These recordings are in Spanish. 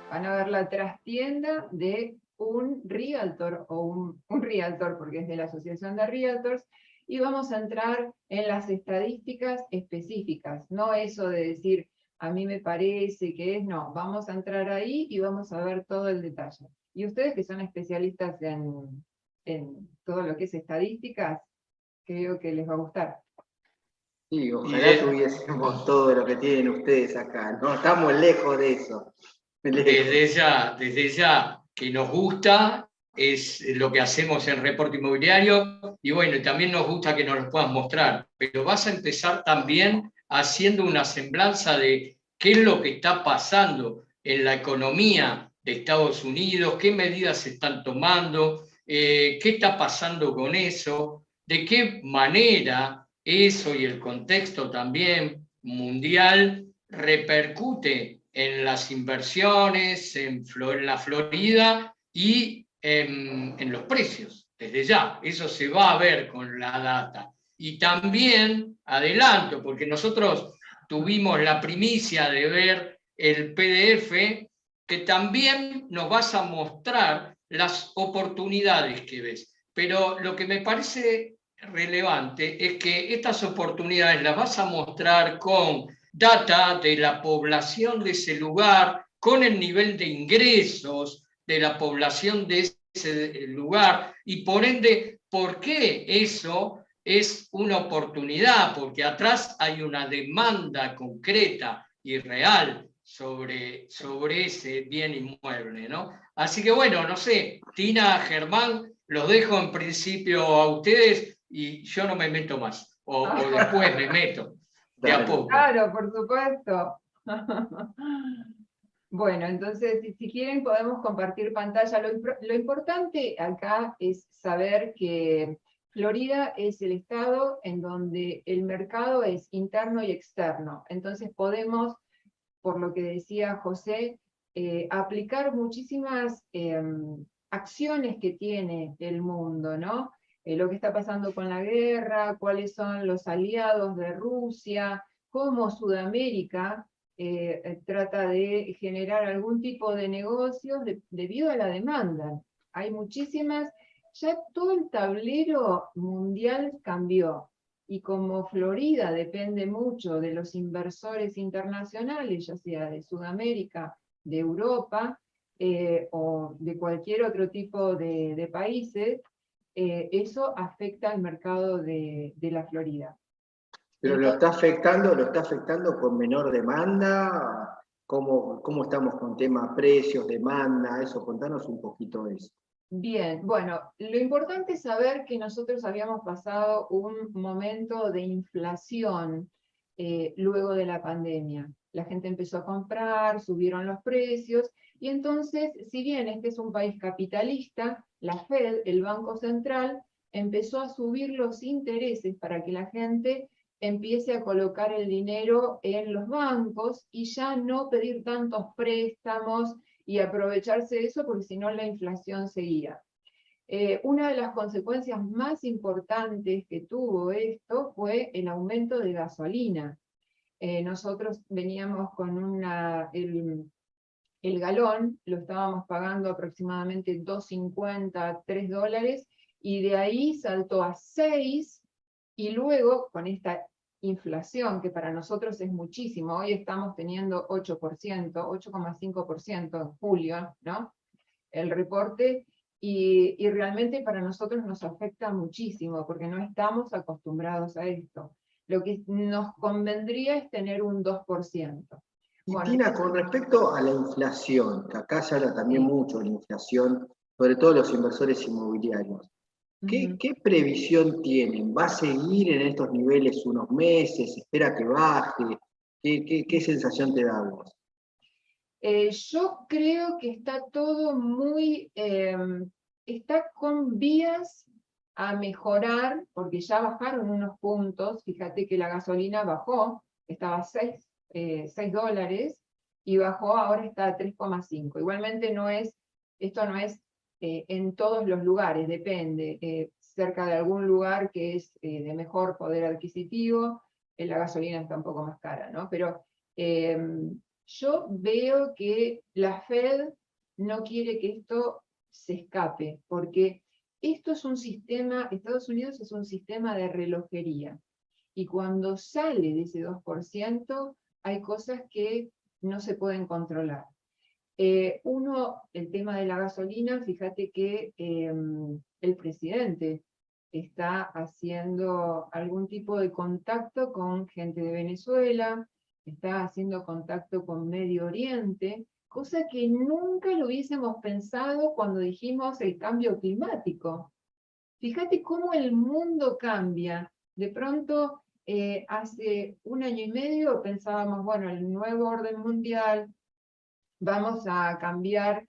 van a ver la trastienda de un realtor, o un realtor, porque es de la Asociación de Realtors, y vamos a entrar en las estadísticas específicas, no eso de decir, a mí me parece que es, no, vamos a entrar ahí y vamos a ver todo el detalle. Y ustedes que son especialistas en todo lo que es estadísticas, creo que les va a gustar. Sí, ojalá tuviésemos todo lo que tienen ustedes acá, no estamos lejos de eso. Desde ya que nos gusta, es lo que hacemos en Reporte Inmobiliario, y bueno, también nos gusta que nos lo puedas mostrar, pero vas a empezar también haciendo una semblanza de qué es lo que está pasando en la economía de Estados Unidos, qué medidas se están tomando, qué está pasando con eso, de qué manera eso y el contexto también mundial repercute en las inversiones, en la Florida y en los precios, desde ya. Eso se va a ver con la data. Y también, adelanto, porque nosotros tuvimos la primicia de ver el PDF, que también nos vas a mostrar las oportunidades que ves. Pero lo que me parece relevante es que estas oportunidades las vas a mostrar con data de la población de ese lugar, con el nivel de ingresos de la población de ese lugar, y por ende, ¿por qué eso es una oportunidad? Porque atrás hay una demanda concreta y real sobre ese bien inmueble, ¿no? Así que bueno, no sé, Tina, Germán, los dejo en principio a ustedes y yo no me meto más, o después me meto, de a poco. Claro, por supuesto. Bueno, entonces, si quieren podemos compartir pantalla. Lo importante acá es saber que Florida es el estado en donde el mercado es interno y externo. Entonces podemos, por lo que decía José, aplicar muchísimas acciones que tiene el mundo, ¿no? Lo que está pasando con la guerra, cuáles son los aliados de Rusia, cómo Sudamérica trata de generar algún tipo de negocios debido a la demanda. Hay muchísimas, ya todo el tablero mundial cambió. Y como Florida depende mucho de los inversores internacionales, ya sea de Sudamérica, de Europa, o de cualquier otro tipo de países, eso afecta al mercado de la Florida. Pero Entonces, lo está afectando con menor demanda. ¿Cómo estamos con tema precios, demanda? Eso, contanos un poquito de eso. bien, bueno, lo importante es saber que nosotros habíamos pasado un momento de inflación luego de la pandemia. La gente empezó a comprar, subieron los precios, y entonces, si bien este es un país capitalista, la Fed, el Banco Central, empezó a subir los intereses para que la gente empiece a colocar el dinero en los bancos y ya no pedir tantos préstamos y aprovecharse de eso, porque si no la inflación seguía. Una de las consecuencias más importantes que tuvo esto fue el aumento de gasolina. Nosotros veníamos con el galón, lo estábamos pagando aproximadamente $2.50, $3, y de ahí saltó a 6, y luego con esta inflación, que para nosotros es muchísimo, hoy estamos teniendo 8%, 8,5% en julio, ¿no? El reporte, y realmente para nosotros nos afecta muchísimo, porque no estamos acostumbrados a esto. Lo que nos convendría es tener un 2%. Y Bueno, Tina, con respecto a la inflación, que acá se habla también sí. mucho de la inflación, sobre todo los inversores inmobiliarios, ¿qué previsión tienen? ¿Va a seguir en estos niveles unos meses? ¿Espera que baje? ¿Qué sensación te da a vos? Yo creo que está todo muy, está con vías a mejorar, porque ya bajaron unos puntos. Fíjate que la gasolina bajó, estaba a $6, y bajó, ahora está a 3,5. Igualmente esto no es en todos los lugares, depende. Cerca de algún lugar que es de mejor poder adquisitivo, la gasolina está un poco más cara, ¿no? Pero Yo veo que la Fed no quiere que esto se escape, porque esto es un sistema, Estados Unidos es un sistema de relojería, y cuando sale de ese 2%, hay cosas que no se pueden controlar. El tema de la gasolina, fíjate que el presidente está haciendo algún tipo de contacto con gente de Venezuela, está haciendo contacto con Medio Oriente, cosa que nunca lo hubiésemos pensado cuando dijimos el cambio climático. Fíjate cómo el mundo cambia. De pronto, hace un año y medio pensábamos, bueno, el nuevo orden mundial, vamos a cambiar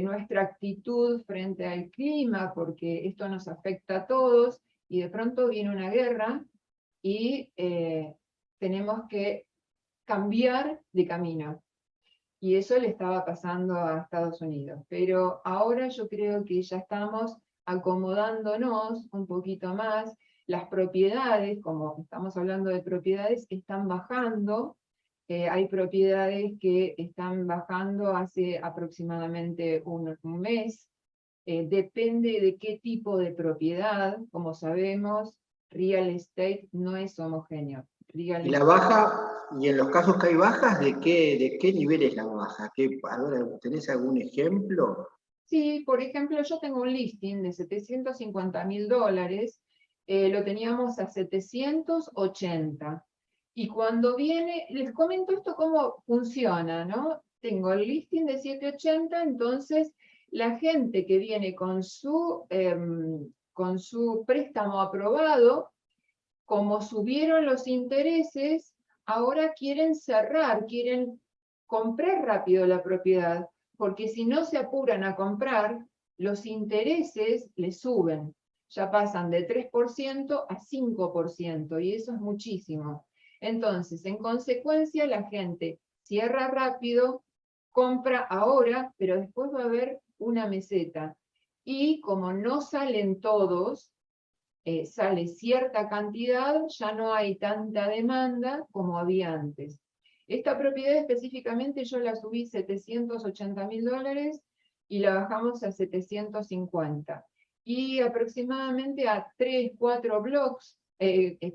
nuestra actitud frente al clima, porque esto nos afecta a todos, y de pronto viene una guerra y tenemos que cambiar de camino. Y eso le estaba pasando a Estados Unidos. Pero ahora yo creo que ya estamos acomodándonos un poquito más. Las propiedades, como estamos hablando de propiedades, están bajando. Hay propiedades que están bajando hace aproximadamente un mes. Depende de qué tipo de propiedad. Como sabemos, real estate no es homogéneo. Y la baja, y en los casos que hay bajas, ¿de qué nivel es la baja? ¿Tenés algún ejemplo? Sí, por ejemplo, yo tengo un listing de $750.000, lo teníamos a 780. Y cuando viene, les comento esto cómo funciona, ¿no? Tengo el listing de 780, entonces la gente que viene con su préstamo aprobado, como subieron los intereses, ahora quieren cerrar, quieren comprar rápido la propiedad, porque si no se apuran a comprar, los intereses les suben. Ya pasan de 3% a 5%, y eso es muchísimo. Entonces, en consecuencia, la gente cierra rápido, compra ahora, pero después va a haber una meseta. Y como no salen todos, sale cierta cantidad, ya no hay tanta demanda como había antes. Esta propiedad específicamente yo la subí $780.000 y la bajamos a 750. Y aproximadamente a 3, 4 blocks,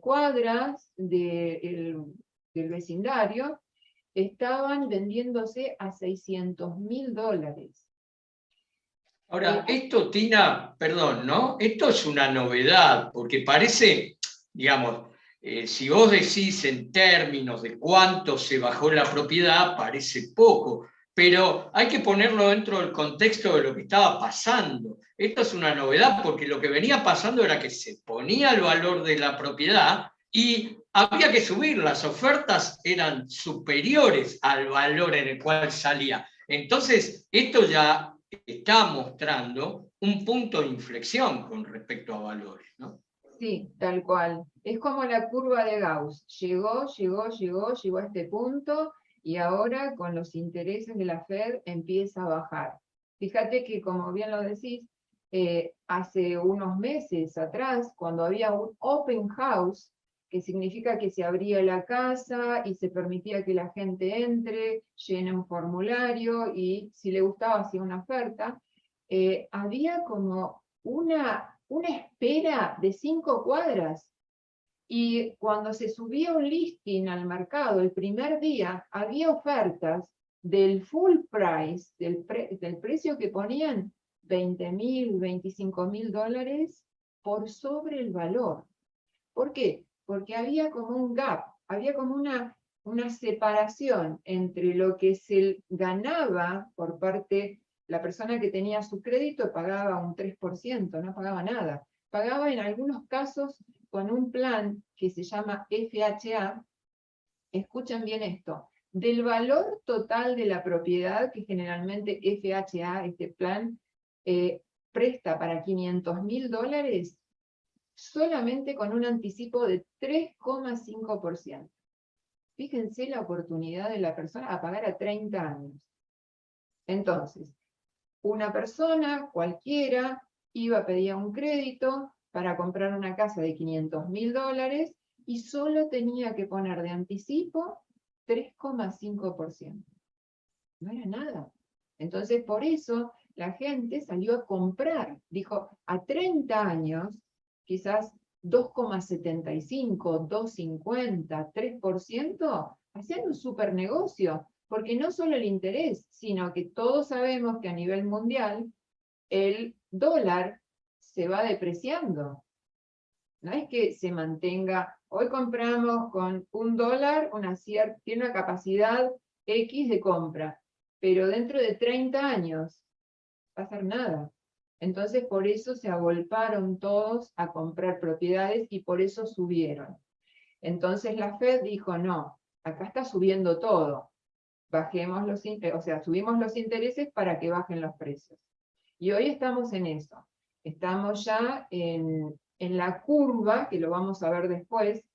cuadras del vecindario, estaban vendiéndose a $600.000. Ahora, esto, Tina, perdón, ¿no? Esto es una novedad, porque parece, digamos, si vos decís en términos de cuánto se bajó la propiedad, parece poco, pero hay que ponerlo dentro del contexto de lo que estaba pasando. Esto es una novedad porque lo que venía pasando era que se ponía el valor de la propiedad y había que subir, las ofertas eran superiores al valor en el cual salía. Entonces, esto ya está mostrando un punto de inflexión con respecto a valores, ¿no? Sí, tal cual. Es como la curva de Gauss. Llegó a este punto y ahora con los intereses de la Fed empieza a bajar. Fíjate que, como bien lo decís, hace unos meses atrás, cuando había un open house, que significa que se abría la casa y se permitía que la gente entre, llene un formulario y si le gustaba hacía una oferta, había como una espera de 5 cuadras. Y cuando se subía un listing al mercado el primer día, había ofertas del full price, del precio que ponían, $20.000, $25.000 por sobre el valor. ¿Por qué? Porque había como un gap, había como una separación entre lo que se ganaba por parte, la persona que tenía su crédito pagaba un 3%, no pagaba nada. Pagaba en algunos casos con un plan que se llama FHA, escuchen bien esto, del valor total de la propiedad, que generalmente FHA, este plan, presta para $500.000, solamente con un anticipo de 3,5%. Fíjense la oportunidad de la persona a pagar a 30 años. Entonces, una persona cualquiera iba a pedir un crédito para comprar una casa de $500.000 y solo tenía que poner de anticipo 3,5%. No era nada. Entonces, por eso la gente salió a comprar. Dijo, a 30 años, quizás 2,75, 2,50, 3%, hacían un super negocio. Porque no solo el interés, sino que todos sabemos que a nivel mundial el dólar se va depreciando. No es que se mantenga, hoy compramos con $1, tiene una capacidad X de compra, pero dentro de 30 años va a ser nada. Entonces por eso se agolparon todos a comprar propiedades y por eso subieron. Entonces la Fed dijo, no, acá está subiendo todo. Bajemos subimos los intereses para que bajen los precios. Y hoy estamos en eso. Estamos ya en la curva, que lo vamos a ver después,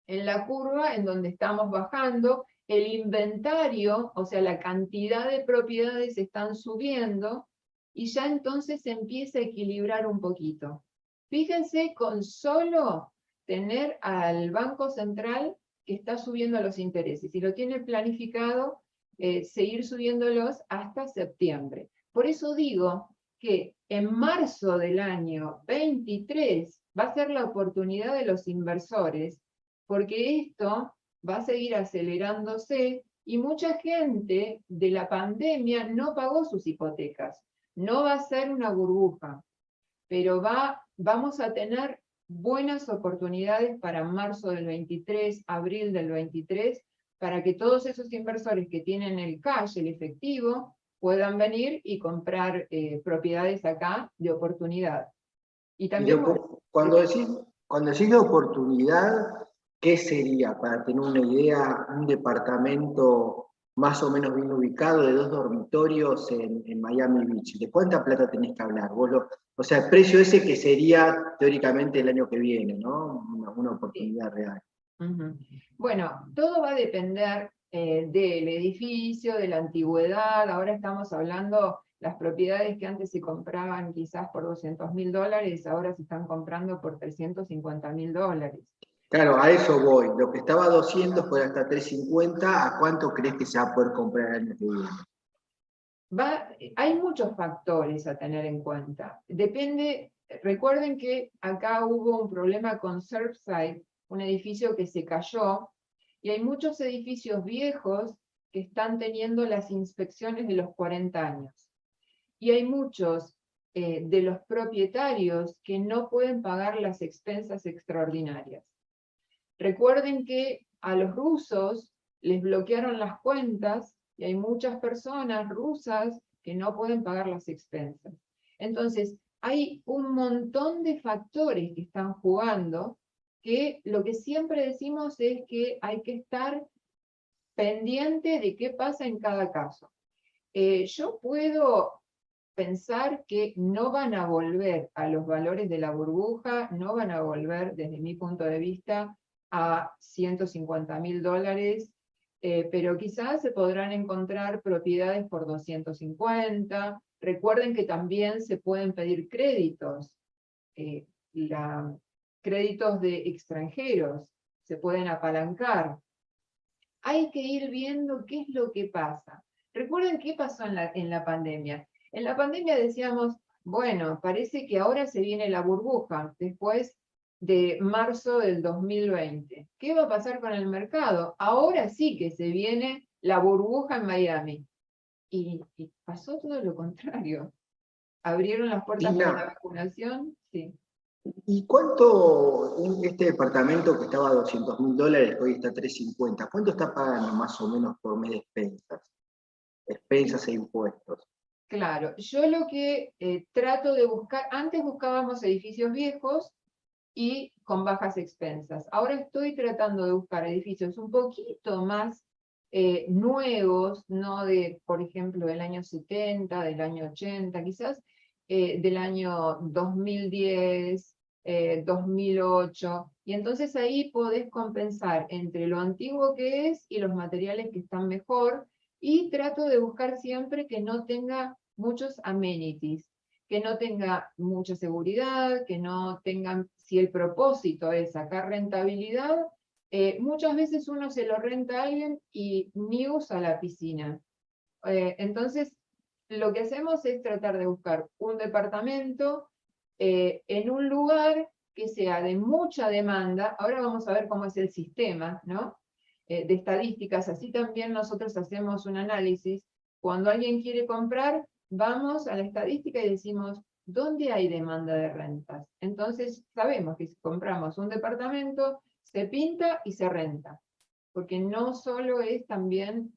en la curva en donde estamos bajando, el inventario, o sea, la cantidad de propiedades están subiendo, y ya entonces se empieza a equilibrar un poquito. Fíjense con solo tener al Banco Central que está subiendo los intereses, y lo tiene planificado seguir subiéndolos hasta septiembre. Por eso digo que en marzo del año 23 va a ser la oportunidad de los inversores, porque esto va a seguir acelerándose y mucha gente de la pandemia no pagó sus hipotecas. No va a ser una burbuja, pero vamos a tener buenas oportunidades para marzo del 23, abril del 23, para que todos esos inversores que tienen el cash, el efectivo, puedan venir y comprar propiedades acá de oportunidad. Y también... Cuando decís de oportunidad, ¿qué sería, para tener una idea, un departamento más o menos bien ubicado de 2 dormitorios en Miami Beach? ¿De cuánta plata tenés que hablar? O sea, el precio ese que sería teóricamente el año que viene, ¿no? Una oportunidad real. Bueno, todo va a depender del edificio, de la antigüedad. Ahora estamos hablando, las propiedades que antes se compraban quizás por $200.000, ahora se están comprando por $350.000. Claro, a eso voy. Lo que estaba a 200 puede hasta 350. ¿A cuánto crees que se va a poder comprar el año que viene? Hay muchos factores a tener en cuenta. Depende, recuerden que acá hubo un problema con Surfside, un edificio que se cayó, y hay muchos edificios viejos que están teniendo las inspecciones de los 40 años. Y hay muchos de los propietarios que no pueden pagar las expensas extraordinarias. Recuerden que a los rusos les bloquearon las cuentas y hay muchas personas rusas que no pueden pagar las expensas. Entonces, hay un montón de factores que están jugando, que lo que siempre decimos es que hay que estar pendiente de qué pasa en cada caso. Yo puedo pensar que no van a volver a los valores de la burbuja, no van a volver, desde mi punto de vista, a $150.000, pero quizás se podrán encontrar propiedades por 250. Recuerden que también se pueden pedir créditos, créditos de extranjeros, se pueden apalancar. Hay que ir viendo qué es lo que pasa. Recuerden qué pasó en la pandemia. En la pandemia decíamos, bueno, parece que ahora se viene la burbuja, después de marzo del 2020. ¿Qué va a pasar con el mercado? Ahora sí que se viene la burbuja en Miami. Y pasó todo lo contrario. Abrieron las puertas para la vacunación, sí. ¿Y cuánto este departamento que estaba a $200.000, hoy está a 350? ¿Cuánto está pagando más o menos por mes de expensas? Expensas e impuestos. Claro, yo lo que trato de buscar, antes buscábamos edificios viejos y con bajas expensas. Ahora estoy tratando de buscar edificios un poquito más nuevos, no de, por ejemplo, del año 70, del año 80, quizás del año 2010, 2008, y entonces ahí podés compensar entre lo antiguo que es y los materiales que están mejor, y trato de buscar siempre que no tenga muchos amenities, que no tenga mucha seguridad, que no tengan, si el propósito es sacar rentabilidad, muchas veces uno se lo renta a alguien y ni usa la piscina. Entonces, lo que hacemos es tratar de buscar un departamento en un lugar que sea de mucha demanda. Ahora vamos a ver cómo es el sistema, ¿no? De estadísticas. Así también nosotros hacemos un análisis. Cuando alguien quiere comprar, vamos a la estadística y decimos, ¿dónde hay demanda de rentas? Entonces, sabemos que si compramos un departamento, se pinta y se renta. Porque no solo es también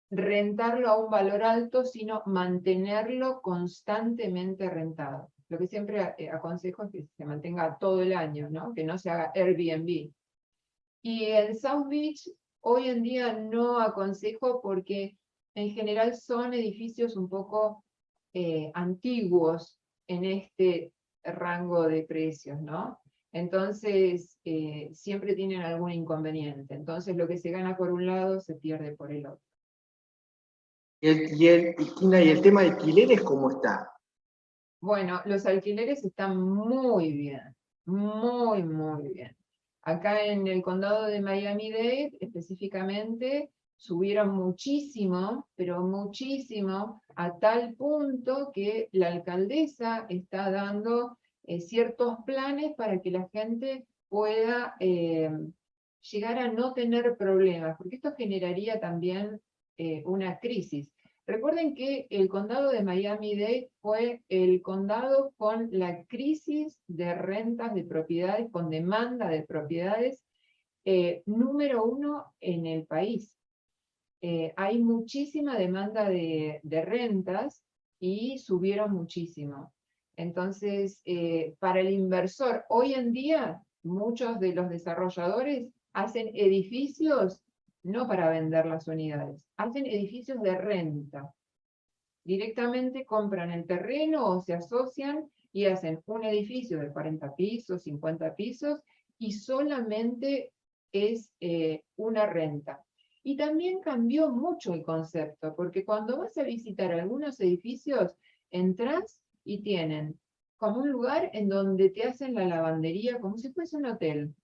rentarlo a un valor alto, sino mantenerlo constantemente rentado. Lo que siempre aconsejo es que se mantenga todo el año, ¿no? Que no se haga Airbnb. Y en South Beach hoy en día no aconsejo porque en general son edificios un poco antiguos en este rango de precios, ¿no? Entonces siempre tienen algún inconveniente. Entonces lo que se gana por un lado se pierde por el otro. Tina, ¿y el tema de alquileres cómo está? Bueno, los alquileres están muy bien, muy, muy bien. Acá en el condado de Miami-Dade, específicamente, subieron muchísimo, pero muchísimo, a tal punto que la alcaldesa está dando ciertos planes para que la gente pueda llegar a no tener problemas, porque esto generaría también una crisis. Recuerden que el condado de Miami-Dade fue el condado con la crisis de rentas de propiedades, con demanda de propiedades, número 1 en el país. Hay muchísima demanda de rentas y subieron muchísimo. Entonces, para el inversor, hoy en día, muchos de los desarrolladores hacen edificios no para vender las unidades, hacen edificios de renta. Directamente compran el terreno o se asocian y hacen un edificio de 40 pisos, 50 pisos, y solamente es una renta. Y también cambió mucho el concepto, porque cuando vas a visitar algunos edificios, entras y tienen como un lugar en donde te hacen la lavandería, como si fuese un hotel.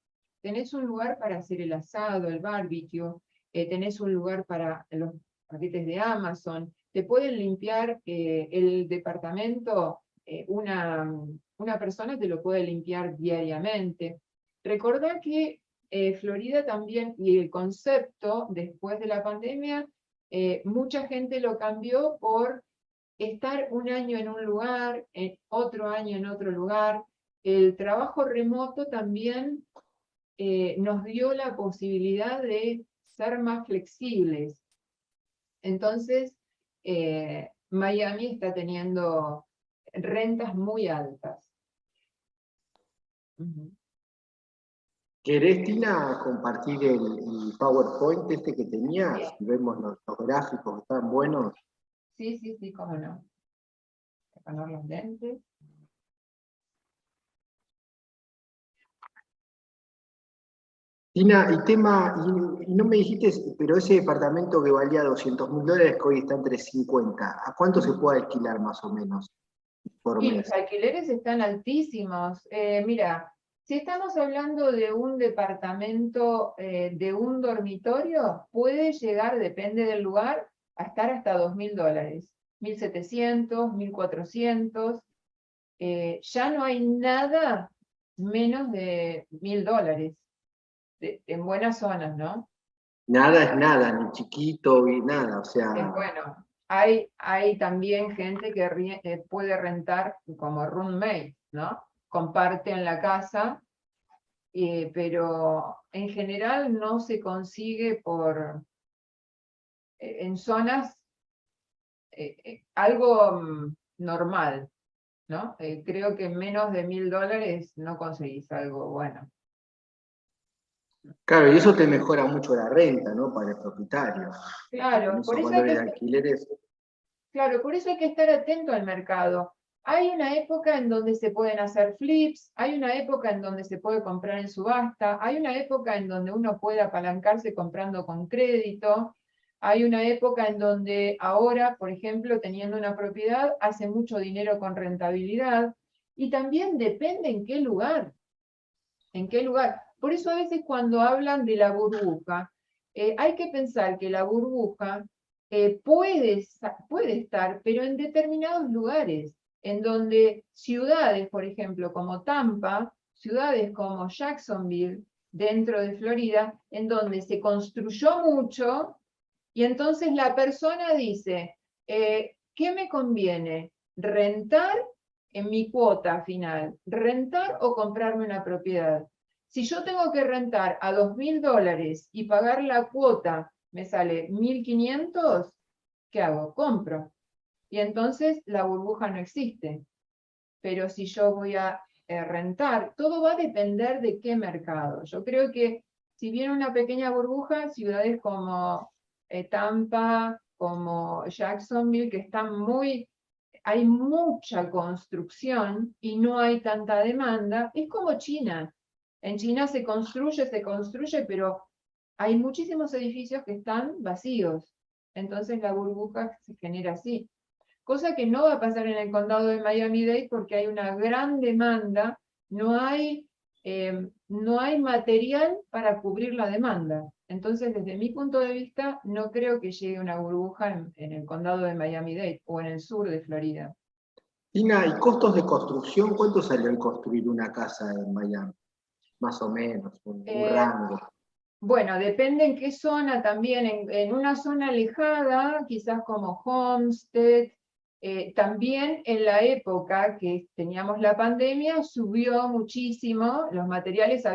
Tenés un lugar para hacer el asado, el barbecue, tenés un lugar para los paquetes de Amazon, te pueden limpiar el departamento, una persona te lo puede limpiar diariamente. Recordá que Florida también, y el concepto después de la pandemia, mucha gente lo cambió por estar un año en un lugar, otro año en otro lugar. El trabajo remoto también nos dio la posibilidad de ser más flexibles. Entonces, Miami está teniendo rentas muy altas. ¿Querés, Tina, compartir el PowerPoint este que tenías? Sí. Vemos los gráficos, están buenos. Sí, sí, sí, cómo no. Voy a poner los lentes. Tina, y no me dijiste, pero ese departamento que valía $200.000, que hoy está entre 50, ¿a cuánto se puede alquilar más o menos por Y mes? los alquileres están altísimos. Mira, si estamos hablando de un departamento de un dormitorio, puede llegar, depende del lugar, a estar hasta $2.000, 1.700, 1.400. Ya no hay nada menos de $1.000, en buenas zonas, ¿no? Nada es nada, ni chiquito, ni nada, o sea, Es bueno. Hay también gente que puede rentar como roommate, ¿no? Comparten la casa, pero en general no se consigue en zonas algo normal, ¿no? Creo que menos de $1.000 no conseguís algo bueno. claro, y eso te mejora mucho la renta, ¿no? Para el propietario. Claro, Con por esos eso hay valores de que alquileres. Claro, por eso hay que estar atento al mercado. Hay una época en donde se pueden hacer flips, hay una época en donde se puede comprar en subasta, hay una época en donde uno puede apalancarse comprando con crédito, hay una época en donde ahora, por ejemplo, teniendo una propiedad, hace mucho dinero con rentabilidad, y también depende en qué lugar. ¿En qué lugar? Por eso a veces cuando hablan de la burbuja, hay que pensar que la burbuja puede estar, pero en determinados lugares, en donde ciudades, por ejemplo, como Tampa, ciudades como Jacksonville, dentro de Florida, en donde se construyó mucho, y entonces la persona dice, ¿qué me conviene? ¿Rentar en mi cuota final? ¿Rentar o comprarme una propiedad? Si yo tengo que rentar a $2.000 y pagar la cuota me sale 1.500, ¿qué hago? Compro. Y entonces la burbuja no existe. Pero si yo voy a rentar, todo va a depender de qué mercado. Yo creo que si viene una pequeña burbuja, ciudades como Tampa, como Jacksonville, que están hay mucha construcción y no hay tanta demanda, es como China. En China se construye, pero hay muchísimos edificios que están vacíos. Entonces la burbuja se genera así. Cosa que no va a pasar en el condado de Miami-Dade porque hay una gran demanda, no hay material para cubrir la demanda. Entonces, desde mi punto de vista, no creo que llegue una burbuja en el condado de Miami-Dade o en el sur de Florida. Tina, ¿y costos de construcción? ¿Cuánto salió en construir una casa en Miami? Más o menos, un rango. Bueno, depende en qué zona también. En una zona alejada, quizás como Homestead, también en la época que teníamos la pandemia subió muchísimo, los materiales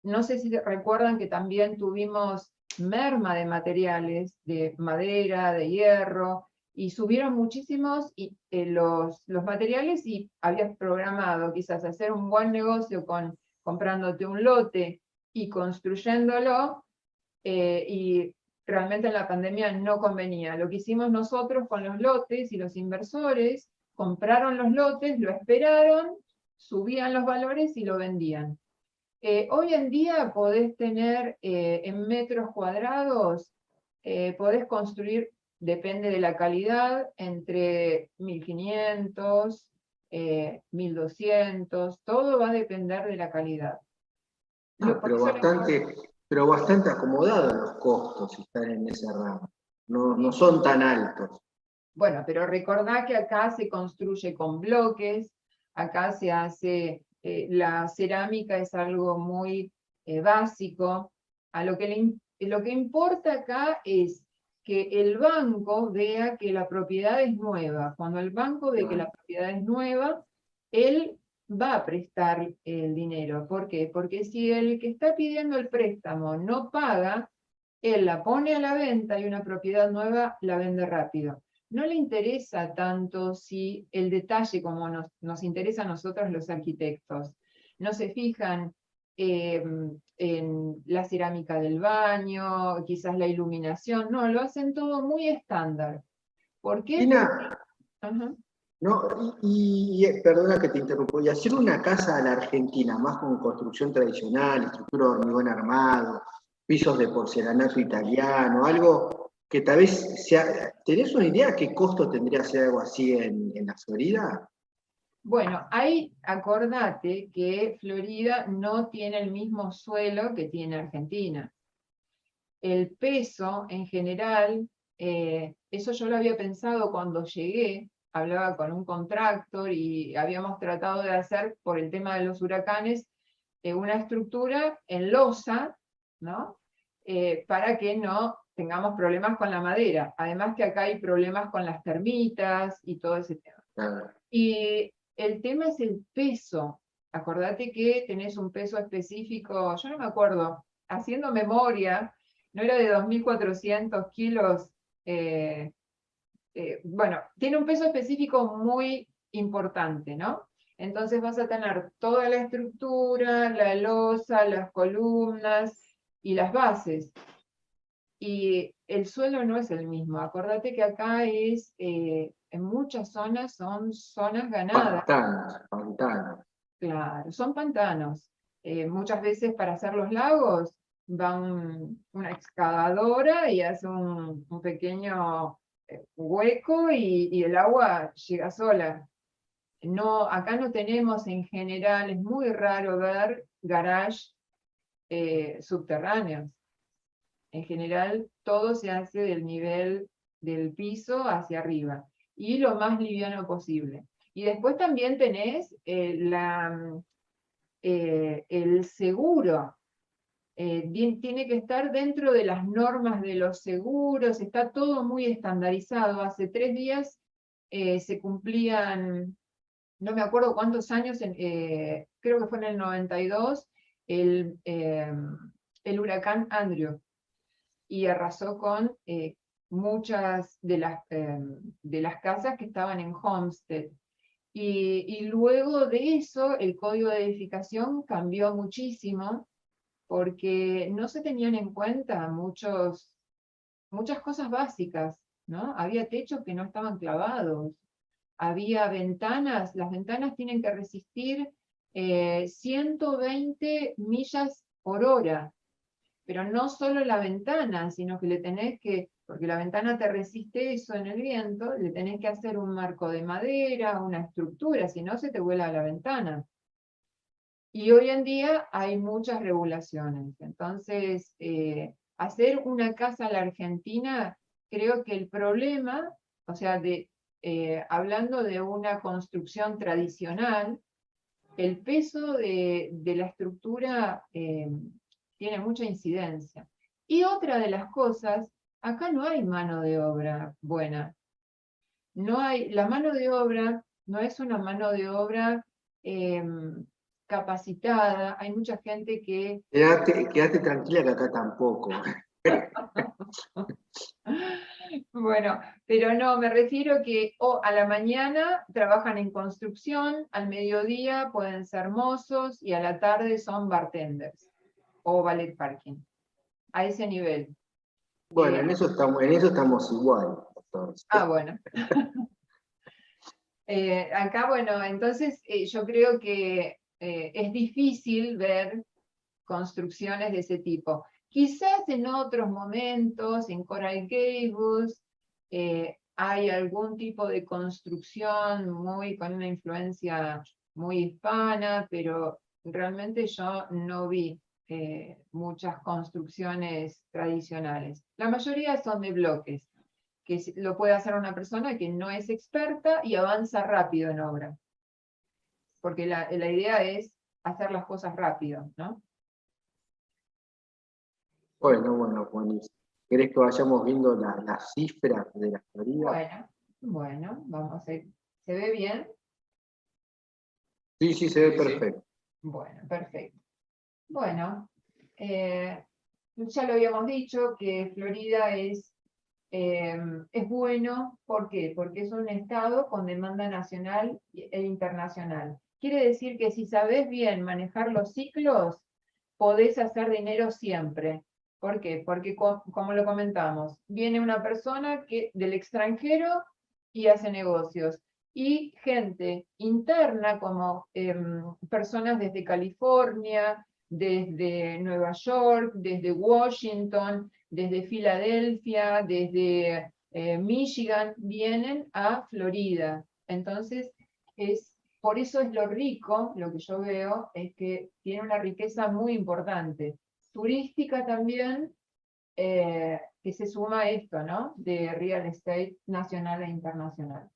no sé si recuerdan que también tuvimos merma de materiales, de madera, de hierro, y subieron muchísimos los materiales y habías programado quizás hacer un buen negocio comprándote un lote y construyéndolo, y realmente en la pandemia no convenía. Lo que hicimos nosotros con los lotes y los inversores, compraron los lotes, lo esperaron, subían los valores y lo vendían. Hoy en día podés tener en metros cuadrados, podés construir, depende de la calidad, entre 1.500, 1.200, todo va a depender de la calidad. Pero bastante acomodados los costos si están en ese ramo. No son tan altos. Bueno, pero recordá que acá se construye con bloques, acá se hace, la cerámica es algo muy básico. Lo que importa acá es que el banco vea que la propiedad es nueva. Cuando el banco ve que la propiedad es nueva, él va a prestar el dinero. ¿Por qué? Porque si el que está pidiendo el préstamo no paga, él la pone a la venta y una propiedad nueva la vende rápido. No le interesa tanto si el detalle como nos interesa a nosotros los arquitectos. No se fijan en la cerámica del baño, quizás la iluminación, no, lo hacen todo muy estándar. ¿Por qué? Tina, no, perdona que te interrumpo, y hacer una casa a la Argentina, más con construcción tradicional, estructura de hormigón armado, pisos de porcelanato italiano, algo que tal vez sea, ¿tenés una idea qué costo tendría hacer algo así en la Florida? Bueno, ahí acordate que Florida no tiene el mismo suelo que tiene Argentina. El peso en general, eso yo lo había pensado cuando llegué, hablaba con un contractor y habíamos tratado de hacer, por el tema de los huracanes, una estructura en losa, ¿no? Para que no tengamos problemas con la madera. Además que acá hay problemas con las termitas y todo ese tema. Y el tema es el peso. Acordate que tenés un peso específico, yo no me acuerdo, haciendo memoria, no era de 2.400 kilos. Bueno, tiene un peso específico muy importante, ¿no? Entonces vas a tener toda la estructura, la losa, las columnas y las bases. Y el suelo no es el mismo. Acordate que acá en muchas zonas son zonas ganadas. Pantanos. Claro, son pantanos. Muchas veces para hacer los lagos va una excavadora y hace un pequeño hueco y el agua llega sola. No, acá no tenemos en general, es muy raro ver garage subterráneos. En general, todo se hace del nivel del piso hacia arriba, y lo más liviano posible. Y después también tenés el seguro. Tiene que estar dentro de las normas de los seguros, está todo muy estandarizado. Hace 3 días se cumplían, no me acuerdo cuántos años, creo que fue en el 92, el huracán Andrew, y arrasó con muchas de las casas que estaban en Homestead. Y luego de eso, el código de edificación cambió muchísimo, porque no se tenían en cuenta muchas cosas básicas, ¿no? Había techos que no estaban clavados, había ventanas, las ventanas tienen que resistir 120 millas por hora, pero no solo la ventana, sino que le tenés que, porque la ventana te resiste eso en el viento, le tenés que hacer un marco de madera, una estructura, si no se te vuela la ventana. Y hoy en día hay muchas regulaciones. Entonces, hacer una casa a la Argentina, creo que el problema, o sea, hablando de una construcción tradicional, el peso de la estructura tiene mucha incidencia. Y otra de las cosas, acá no hay mano de obra buena. La mano de obra no es una mano de obra capacitada. Hay mucha gente que... Quédate tranquila que acá tampoco. Bueno, pero no, me refiero que a la mañana trabajan en construcción, al mediodía pueden ser mozos y a la tarde son bartenders o ballet parking. A ese nivel. Bueno, en eso estamos igual. Entonces. Bueno. Acá, bueno, entonces yo creo que es difícil ver construcciones de ese tipo. Quizás en otros momentos, en Coral Gables, hay algún tipo de construcción con una influencia muy hispana, pero realmente yo no vi muchas construcciones tradicionales. La mayoría son de bloques, que lo puede hacer una persona que no es experta y avanza rápido en obra. Porque la idea es hacer las cosas rápido, ¿no? Bueno, buenísimo. ¿Querés que vayamos viendo las cifras de la Florida? Bueno, vamos a ver. ¿Se ve bien? Sí, se ve perfecto. Bueno, perfecto. Bueno, ya lo habíamos dicho que Florida es bueno. ¿Por qué? Porque es un estado con demanda nacional e internacional. Quiere decir que si sabes bien manejar los ciclos, podés hacer dinero siempre. ¿Por qué? Porque como lo comentamos, viene una persona del extranjero y hace negocios. Y gente interna como personas desde California, desde Nueva York, desde Washington, desde Filadelfia, desde Michigan, vienen a Florida. Entonces, por eso es lo rico, lo que yo veo, es que tiene una riqueza muy importante. Turística también, que se suma a esto, ¿no? De real estate nacional e internacional.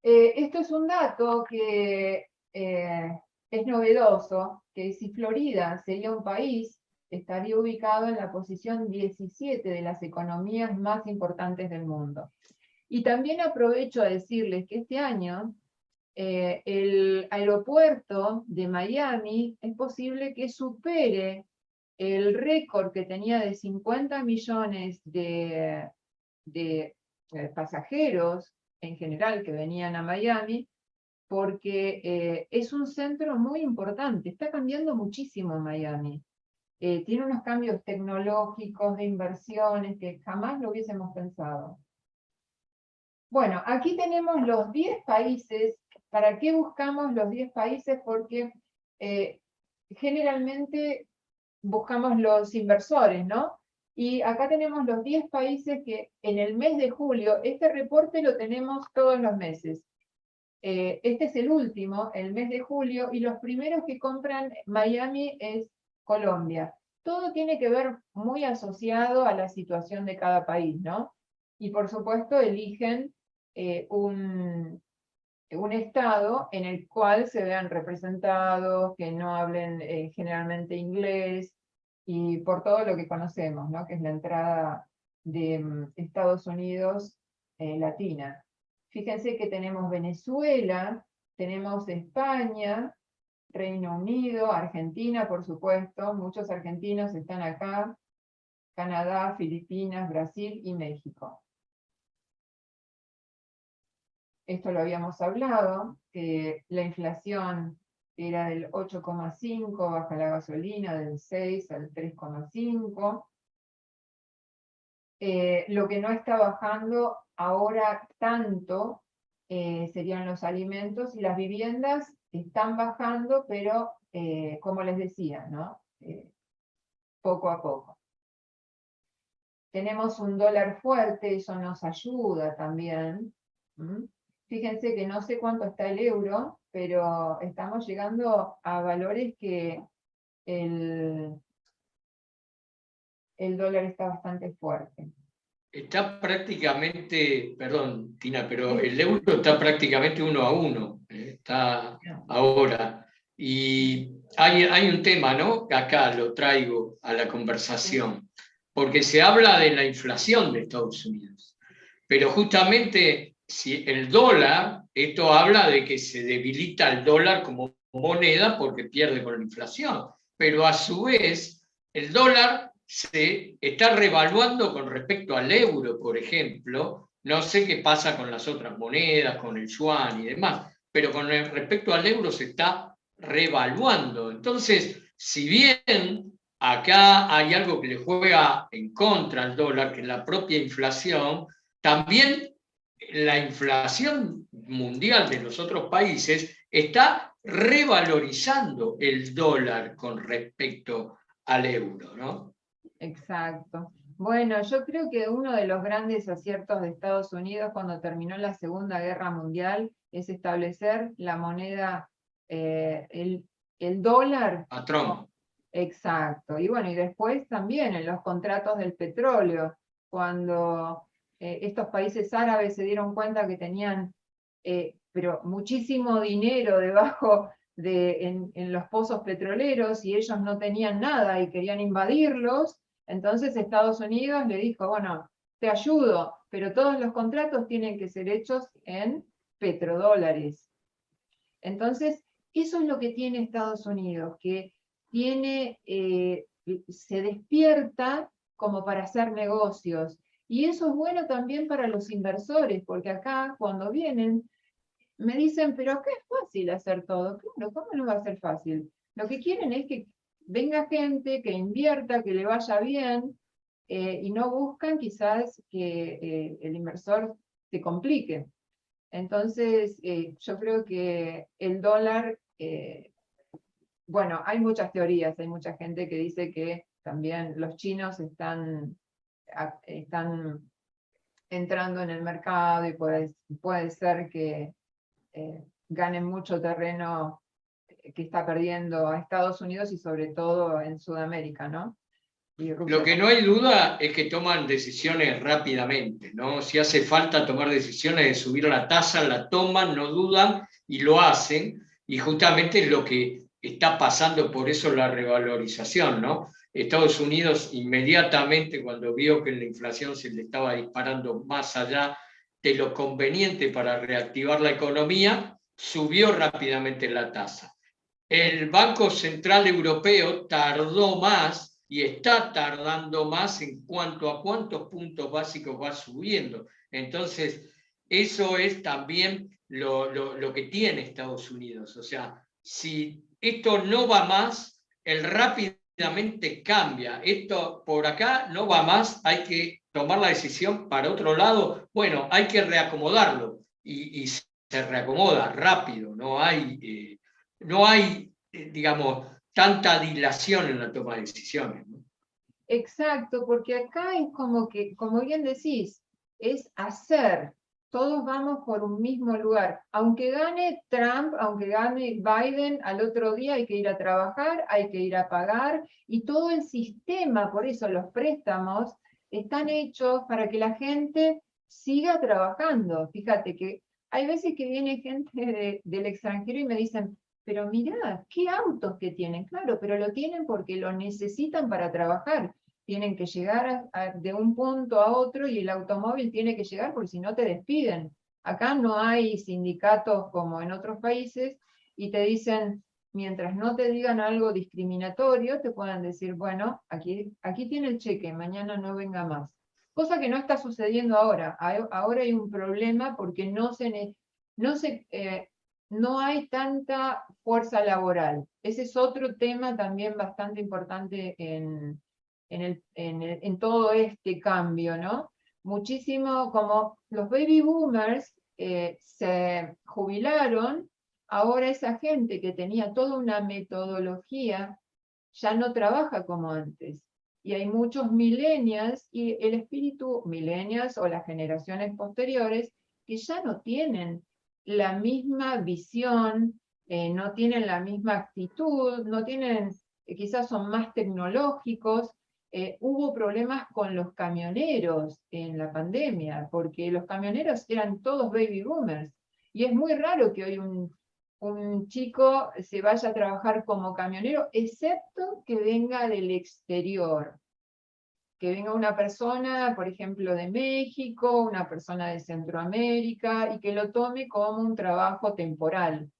Esto es un dato que es novedoso, que si Florida sería un país, estaría ubicado en la posición 17 de las economías más importantes del mundo. Y también aprovecho a decirles que este año el aeropuerto de Miami es posible que supere el récord que tenía de 50 millones de pasajeros en general que venían a Miami, porque es un centro muy importante, está cambiando muchísimo Miami. Tiene unos cambios tecnológicos, de inversiones, que jamás lo hubiésemos pensado. Bueno, aquí tenemos los 10 países. ¿Para qué buscamos los 10 países? Porque generalmente buscamos los inversores, ¿no? Y acá tenemos los 10 países que en el mes de julio, este reporte lo tenemos todos los meses. Este es el último, el mes de julio, y los primeros que compran Miami es Colombia. Todo tiene que ver muy asociado a la situación de cada país, ¿no? Y por supuesto eligen un estado en el cual se vean representados, que no hablen generalmente inglés, y por todo lo que conocemos, ¿no? Que es la entrada de Estados Unidos latina. Fíjense que tenemos Venezuela, tenemos España, Reino Unido, Argentina, por supuesto, muchos argentinos están acá, Canadá, Filipinas, Brasil y México. Esto lo habíamos hablado, que la inflación era del 8,5, baja la gasolina del 6 al 3,5. Lo que no está bajando ahora tanto serían los alimentos, y las viviendas están bajando, pero como les decía, ¿no? Poco a poco. Tenemos un dólar fuerte, eso nos ayuda también. Fíjense que no sé cuánto está el euro, pero estamos llegando a valores que el dólar está bastante fuerte. Está prácticamente, perdón, Tina, pero el euro está prácticamente 1-1, está ahora. Y hay un tema, ¿no? Que acá lo traigo a la conversación, porque se habla de la inflación de Estados Unidos, pero justamente si el dólar, esto habla de que se debilita el dólar como moneda porque pierde con la inflación, pero a su vez el dólar se está revaluando con respecto al euro, por ejemplo. No sé qué pasa con las otras monedas, con el yuan y demás, pero con respecto al euro se está revaluando. Entonces, si bien acá hay algo que le juega en contra al dólar, que es la propia inflación, también la inflación mundial de los otros países está revalorizando el dólar con respecto al euro, ¿no? Exacto. Bueno, yo creo que uno de los grandes aciertos de Estados Unidos cuando terminó la Segunda Guerra Mundial es establecer la moneda, el dólar. Patrón. Exacto. Y bueno, y después también en los contratos del petróleo, cuando estos países árabes se dieron cuenta que tenían pero muchísimo dinero debajo en los pozos petroleros, y ellos no tenían nada y querían invadirlos. Entonces Estados Unidos le dijo, bueno, te ayudo, pero todos los contratos tienen que ser hechos en petrodólares. Entonces, eso es lo que tiene Estados Unidos, que se despierta como para hacer negocios. Y eso es bueno también para los inversores, porque acá cuando vienen me dicen, pero acá es fácil hacer todo. Claro, ¿cómo no va a ser fácil? Lo que quieren es que venga gente, que invierta, que le vaya bien, y no buscan quizás que el inversor se complique. Entonces, yo creo que el dólar, bueno, hay muchas teorías, hay mucha gente que dice que también los chinos están entrando en el mercado, y puede ser que ganen mucho terreno que está perdiendo a Estados Unidos y sobre todo en Sudamérica, ¿no? Y Rusia. Lo que no hay duda es que toman decisiones rápidamente, ¿no? Si hace falta tomar decisiones de subir la tasa, la toman, no dudan y lo hacen, y justamente es lo que está pasando, por eso la revalorización, ¿no? Estados Unidos inmediatamente, cuando vio que la inflación se le estaba disparando más allá de lo conveniente para reactivar la economía, subió rápidamente la tasa. El Banco Central Europeo tardó más y está tardando más en cuanto a cuántos puntos básicos va subiendo. Entonces, eso es también lo que tiene Estados Unidos. O sea, si esto no va más, él rápidamente cambia. Esto por acá no va más, hay que tomar la decisión para otro lado. Bueno, hay que reacomodarlo y se reacomoda rápido. No hay, digamos, tanta dilación en la toma de decisiones, ¿no? Exacto, porque acá es como que, como bien decís, es hacer. todos vamos por un mismo lugar. Aunque gane Trump, aunque gane Biden, al otro día hay que ir a trabajar, hay que ir a pagar, y todo el sistema, por eso los préstamos, están hechos para que la gente siga trabajando. Fíjate que hay veces que viene gente del extranjero y me dicen, pero mirá, qué autos que tienen. Claro, pero lo tienen porque lo necesitan para trabajar. Tienen que llegar de un punto a otro y el automóvil tiene que llegar porque si no te despiden. Acá no hay sindicatos como en otros países y te dicen, mientras no te digan algo discriminatorio, te puedan decir, bueno, aquí tiene el cheque, mañana no venga más. Cosa que no está sucediendo ahora. Ahora hay un problema porque no hay tanta fuerza laboral. Ese es otro tema también bastante importante en todo este cambio, ¿no? Muchísimo, como los baby boomers se jubilaron, ahora esa gente que tenía toda una metodología ya no trabaja como antes. Y hay muchos millennials y el espíritu millennials o las generaciones posteriores que ya no tienen la misma visión, no tienen la misma actitud, no tienen, quizás son más tecnológicos. Hubo problemas con los camioneros en la pandemia, porque los camioneros eran todos baby boomers. Y es muy raro que hoy un chico se vaya a trabajar como camionero, excepto que venga del exterior. Que venga una persona, por ejemplo, de México, una persona de Centroamérica, y que lo tome como un trabajo temporal.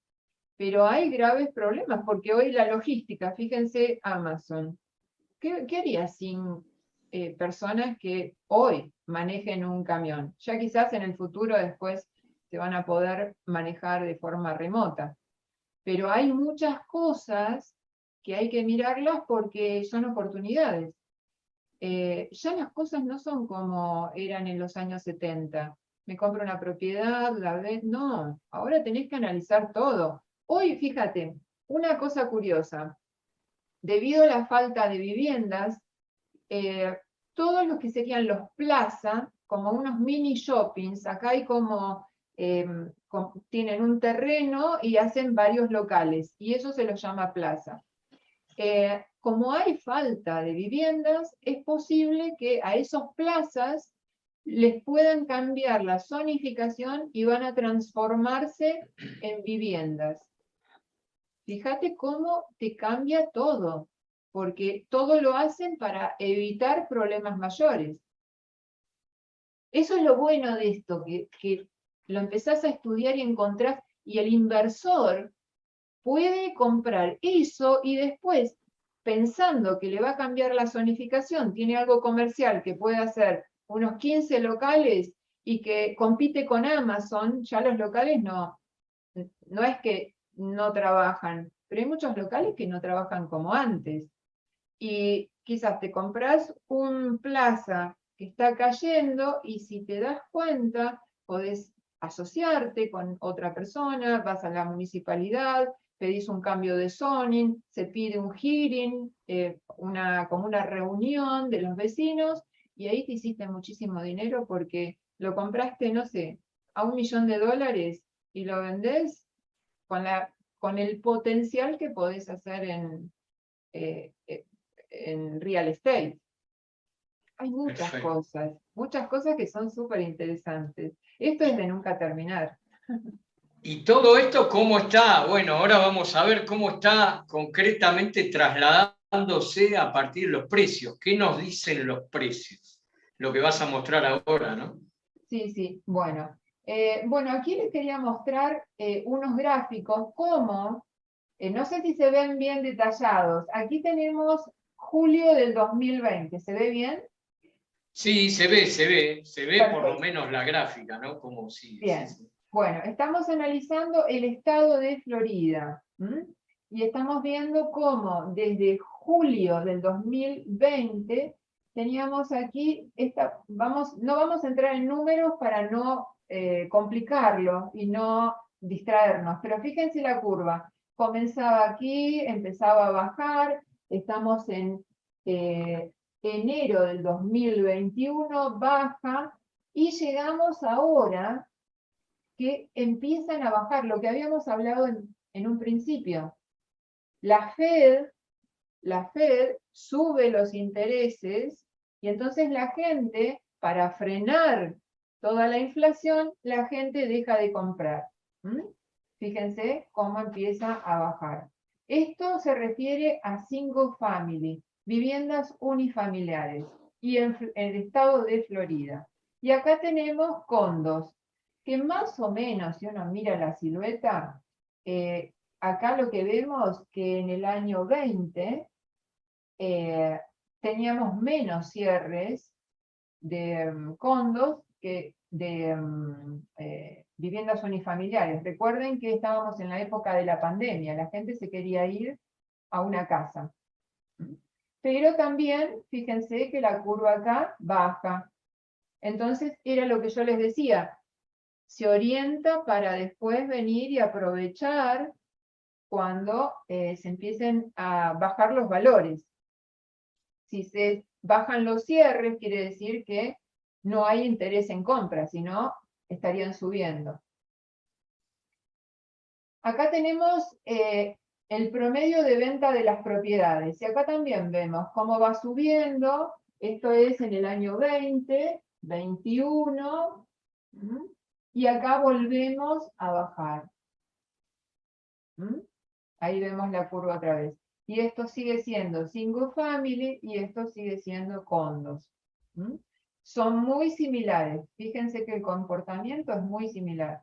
Pero hay graves problemas, porque hoy la logística, fíjense, Amazon, ¿qué haría sin personas que hoy manejen un camión? Ya quizás en el futuro después se van a poder manejar de forma remota. Pero hay muchas cosas que hay que mirarlas porque son oportunidades. Ya las cosas no son como eran en los años 70. Me compro una propiedad, no, ahora tenés que analizar todo. Hoy, fíjate, una cosa curiosa, debido a la falta de viviendas, todos los que serían los plaza, como unos mini shoppings, acá hay tienen un terreno y hacen varios locales, y eso se los llama plaza. Como hay falta de viviendas, es posible que a esos plazas les puedan cambiar la zonificación y van a transformarse en viviendas. Fíjate cómo te cambia todo, porque todo lo hacen para evitar problemas mayores. Eso es lo bueno de esto, que lo empezás a estudiar y encontrás, y el inversor puede comprar eso y después, pensando que le va a cambiar la zonificación, tiene algo comercial que puede hacer unos 15 locales y que compite con Amazon, ya los locales no es que no trabajan, pero hay muchos locales que no trabajan como antes. Y quizás te compras un plaza que está cayendo y si te das cuenta, podés asociarte con otra persona, vas a la municipalidad, pedís un cambio de zoning, se pide un hearing, como una reunión de los vecinos, y ahí te hiciste muchísimo dinero porque lo compraste, no sé, a $1.000.000 y lo vendés con el potencial que podés hacer eh, en real estate. Hay muchas cosas que son súper interesantes. Esto es de nunca terminar. ¿Y todo esto cómo está? Bueno, ahora vamos a ver cómo está concretamente trasladándose a partir de los precios. ¿Qué nos dicen los precios? Lo que vas a mostrar ahora, ¿no? Sí. Bueno, aquí les quería mostrar unos gráficos como, no sé si se ven bien detallados. Aquí tenemos julio del 2020. ¿Se ve bien? Sí, se ve Perfecto. por lo menos la gráfica, ¿no? Como si, bien. sí. Bueno, estamos analizando el estado de Florida. Y estamos viendo cómo desde julio del 2020 teníamos aquí, no vamos a entrar en números para no complicarlo y no distraernos, pero fíjense la curva. Comenzaba aquí, empezaba a bajar, estamos en enero del 2021, baja, y llegamos ahora que empiezan a bajar, lo que habíamos hablado en un principio. La Fed sube los intereses y entonces la gente, para frenar toda la inflación, la gente deja de comprar. Fíjense cómo empieza a bajar. Esto se refiere a single family, viviendas unifamiliares, y en el estado de Florida. Y acá tenemos condos, que más o menos, si uno mira la silueta, acá lo que vemos que en el año 20 teníamos menos cierres de condos que de viviendas unifamiliares. Recuerden que estábamos en la época de la pandemia, la gente se quería ir a una casa. Pero también, fíjense que la curva acá baja. Entonces, era lo que yo les decía, se orienta para después venir y aprovechar cuando se empiecen a bajar los valores. Si se bajan los cierres, quiere decir que no hay interés en compra, sino estarían subiendo. Acá tenemos el promedio de venta de las propiedades. Y acá también vemos cómo va subiendo. Esto es en el año 20, 21. Y acá volvemos a bajar. Ahí vemos la curva otra vez. Y esto sigue siendo single family y esto sigue siendo condos. Son muy similares. Fíjense que el comportamiento es muy similar.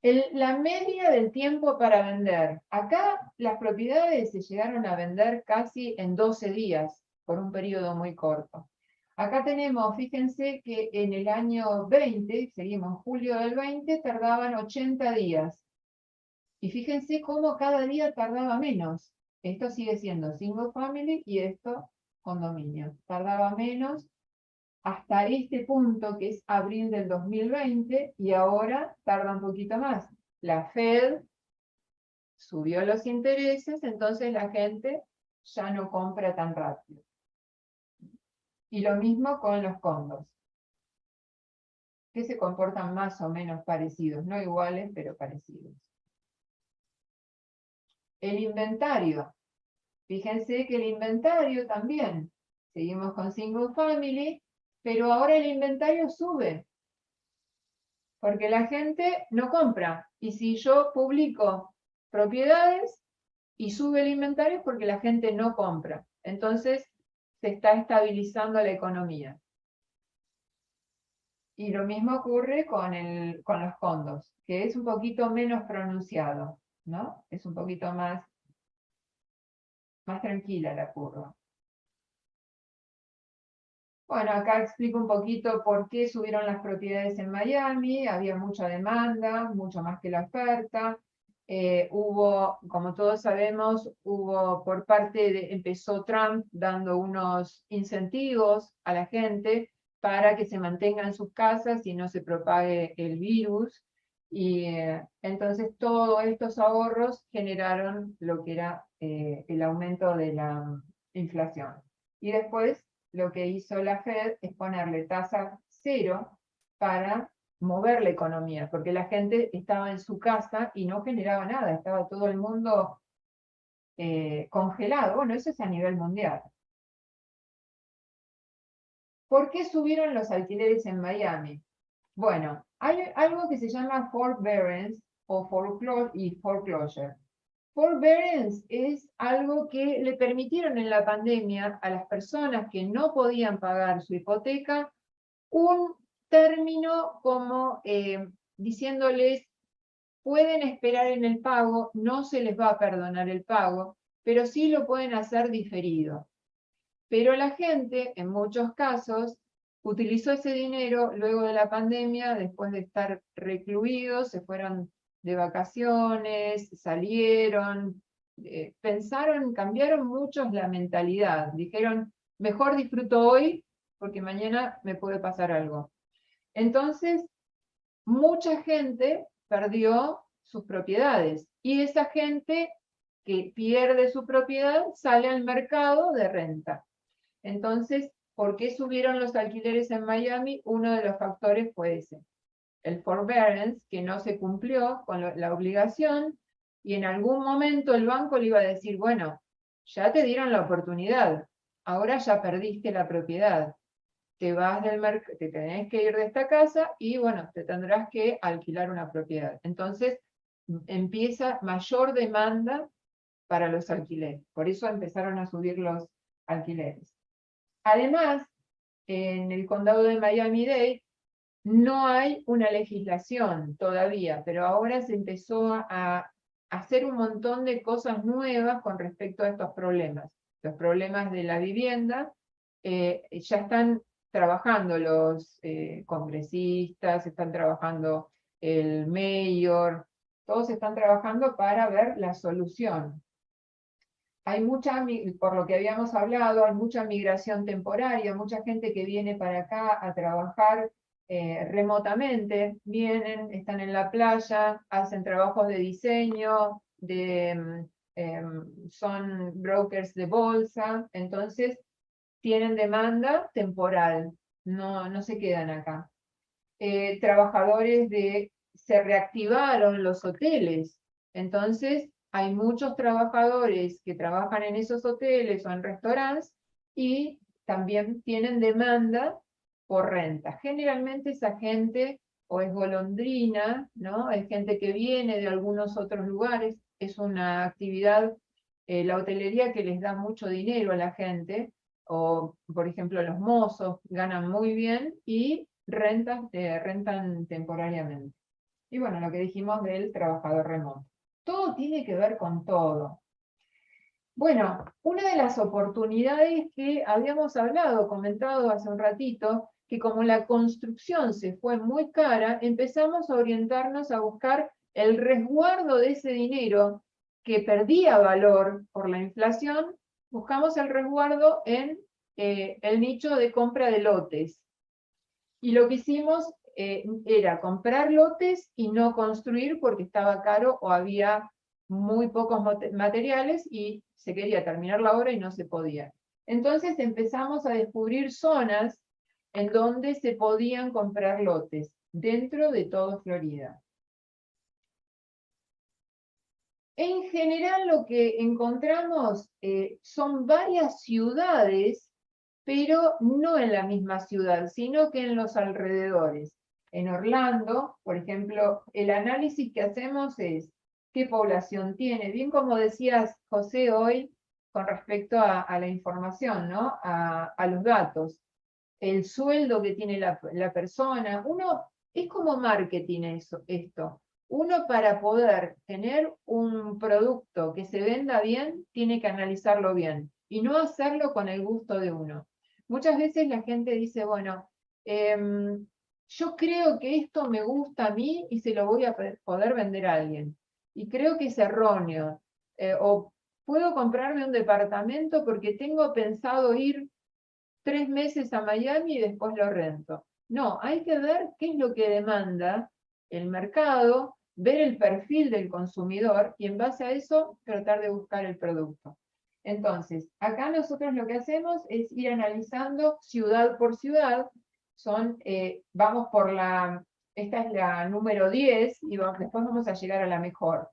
La media del tiempo para vender. Acá las propiedades se llegaron a vender casi en 12 días, por un periodo muy corto. Acá tenemos, fíjense que en el año 20, seguimos en julio del 20, tardaban 80 días. Y fíjense cómo cada día tardaba menos. Esto sigue siendo single family y esto condominio. Tardaba menos hasta este punto que es abril del 2020 y ahora tarda un poquito más. La Fed subió los intereses, entonces la gente ya no compra tan rápido. Y lo mismo con los condos, que se comportan más o menos parecidos, no iguales, pero parecidos. El inventario. Fíjense que el inventario también, seguimos con single family, pero ahora el inventario sube, porque la gente no compra. Y si yo publico propiedades y sube el inventario es porque la gente no compra. Entonces se está estabilizando la economía. Y lo mismo ocurre con los condos, que es un poquito menos pronunciado, ¿no? Es un poquito más tranquila la curva. Bueno, acá explico un poquito por qué subieron las propiedades en Miami. Había mucha demanda, mucho más que la oferta. Como todos sabemos, por parte empezó Trump dando unos incentivos a la gente para que se mantenga en sus casas y no se propague el virus. Y entonces todos estos ahorros generaron lo que era el aumento de la inflación. Y después lo que hizo la Fed es ponerle tasa cero para mover la economía, porque la gente estaba en su casa y no generaba nada, estaba todo el mundo congelado. Bueno, eso es a nivel mundial. ¿Por qué subieron los alquileres en Miami? Bueno, hay algo que se llama forbearance o foreclosure. Forbearance es algo que le permitieron en la pandemia a las personas que no podían pagar su hipoteca un término como diciéndoles, pueden esperar en el pago, no se les va a perdonar el pago, pero sí lo pueden hacer diferido. Pero la gente, en muchos casos, utilizó ese dinero luego de la pandemia, después de estar recluidos, se fueron de vacaciones, salieron, pensaron, cambiaron muchos la mentalidad. Dijeron, mejor disfruto hoy porque mañana me puede pasar algo. Entonces, mucha gente perdió sus propiedades y esa gente que pierde su propiedad sale al mercado de renta. Entonces, ¿por qué subieron los alquileres en Miami? Uno de los factores fue ese, el forbearance, que no se cumplió con la obligación, y en algún momento el banco le iba a decir, bueno, ya te dieron la oportunidad, ahora ya perdiste la propiedad, te vas del mercado, te tenés que ir de esta casa y bueno, te tendrás que alquilar una propiedad. Entonces empieza mayor demanda para los alquileres, por eso empezaron a subir los alquileres. Además, en el condado de Miami-Dade no hay una legislación todavía, pero ahora se empezó a hacer un montón de cosas nuevas con respecto a estos problemas. Los problemas de la vivienda, ya están trabajando los congresistas, están trabajando el mayor, todos están trabajando para ver la solución. Hay mucha, por lo que habíamos hablado, hay mucha migración temporaria, mucha gente que viene para acá a trabajar remotamente, vienen, están en la playa, hacen trabajos de diseño, son brokers de bolsa, entonces tienen demanda temporal, no se quedan acá. Trabajadores se reactivaron los hoteles, entonces hay muchos trabajadores que trabajan en esos hoteles o en restaurantes y también tienen demanda por renta. Generalmente esa gente o es golondrina, ¿no? Es gente que viene de algunos otros lugares, es una actividad, la hotelería, que les da mucho dinero a la gente, o por ejemplo los mozos ganan muy bien y rentan temporariamente. Y bueno, lo que dijimos del trabajador remoto. Todo tiene que ver con todo. Bueno, una de las oportunidades que habíamos hablado, comentado hace un ratito, que como la construcción se fue muy cara, empezamos a orientarnos a buscar el resguardo de ese dinero que perdía valor por la inflación. Buscamos el resguardo en el nicho de compra de lotes. Y lo que hicimos era comprar lotes y no construir porque estaba caro o había muy pocos materiales y se quería terminar la obra y no se podía. Entonces empezamos a descubrir zonas en donde se podían comprar lotes, dentro de todo Florida. En general lo que encontramos son varias ciudades, pero no en la misma ciudad, sino que en los alrededores. En Orlando, por ejemplo, el análisis que hacemos es qué población tiene, bien como decías, José, hoy, con respecto a la información, ¿no? A los datos. El sueldo que tiene la persona, es como marketing esto. Uno, para poder tener un producto que se venda bien, tiene que analizarlo bien, y no hacerlo con el gusto de uno. Muchas veces la gente dice, bueno, yo creo que esto me gusta a mí y se lo voy a poder vender a alguien. Y creo que es erróneo. O puedo comprarme un departamento porque tengo pensado ir 3 meses a Miami y después lo rento. No, hay que ver qué es lo que demanda el mercado, ver el perfil del consumidor y en base a eso tratar de buscar el producto. Entonces, acá nosotros lo que hacemos es ir analizando ciudad por ciudad. Vamos por esta es la número 10 y después vamos a llegar a la mejor.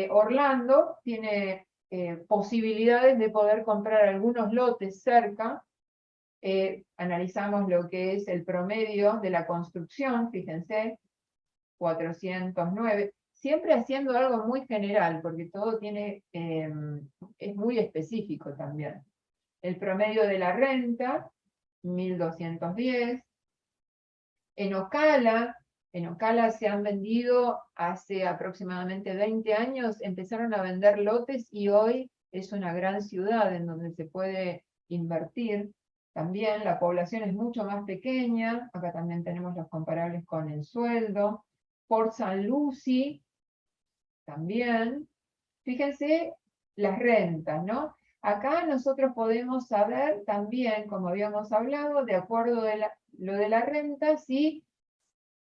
Orlando tiene posibilidades de poder comprar algunos lotes cerca. Analizamos lo que es el promedio de la construcción, fíjense, 409. Siempre haciendo algo muy general, porque todo es muy específico también. El promedio de la renta, 1.210. En Ocala se han vendido hace aproximadamente 20 años, empezaron a vender lotes y hoy es una gran ciudad en donde se puede invertir. También la población es mucho más pequeña, acá también tenemos los comparables con el sueldo. Port St. Lucie, también. Fíjense las rentas, ¿no? Acá nosotros podemos saber también, como habíamos hablado, de acuerdo lo de la renta, si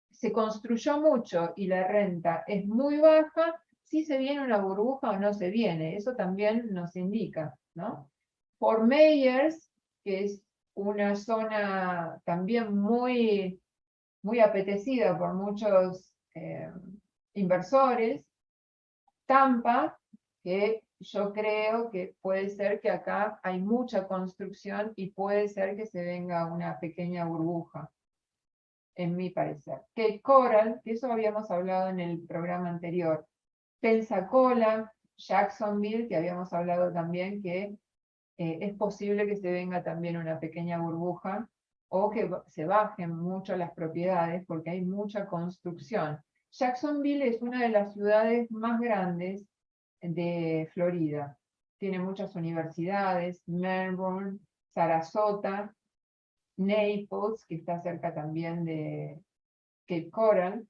se construyó mucho y la renta es muy baja, si se viene una burbuja o no se viene. Eso también nos indica, ¿no? Por Meyers, que es una zona también muy apetecida por muchos inversores. Tampa, que yo creo que puede ser que acá hay mucha construcción y puede ser que se venga una pequeña burbuja, en mi parecer. Cape Coral, que eso habíamos hablado en el programa anterior. Pensacola, Jacksonville, que habíamos hablado también que es posible que se venga también una pequeña burbuja o que se bajen mucho las propiedades porque hay mucha construcción. Jacksonville es una de las ciudades más grandes de Florida. Tiene muchas universidades, Melbourne, Sarasota, Naples, que está cerca también de Cape Coral.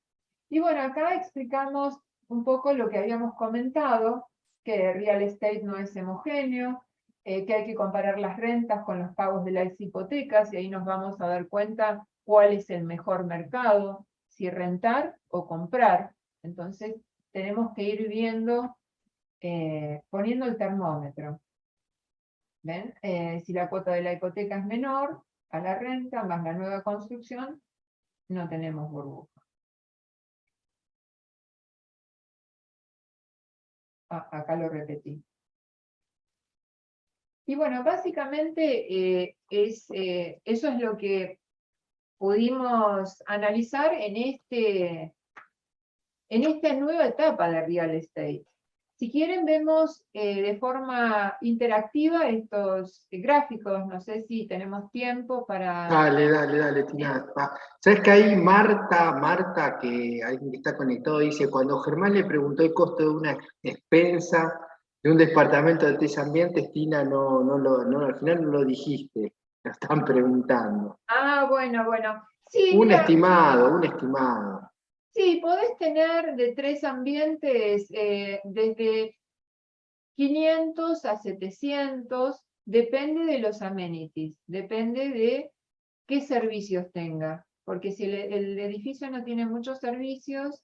Y bueno, acá explicamos un poco lo que habíamos comentado, que real estate no es homogéneo, que hay que comparar las rentas con los pagos de las hipotecas, y ahí nos vamos a dar cuenta cuál es el mejor mercado, si rentar o comprar. Entonces, tenemos que ir viendo, poniendo el termómetro. ¿Ven? Si la cuota de la hipoteca es menor a la renta, más la nueva construcción, no tenemos burbuja. Acá lo repetí. Y bueno, básicamente eso es lo que pudimos analizar en esta nueva etapa de real estate. Si quieren, vemos de forma interactiva estos gráficos. No sé si tenemos tiempo para... Dale, Tina. ¿Sabes que ahí Marta, que alguien que está conectado, dice, cuando Germán le preguntó el costo de una expensa de un departamento de 3 ambientes, Tina, al final no lo dijiste, lo están preguntando. Ah, bueno. Sí, Un mira, estimado. sí, podés tener de 3 ambientes desde 500 a 700, depende de los amenities, depende de qué servicios tenga, porque si el edificio no tiene muchos servicios,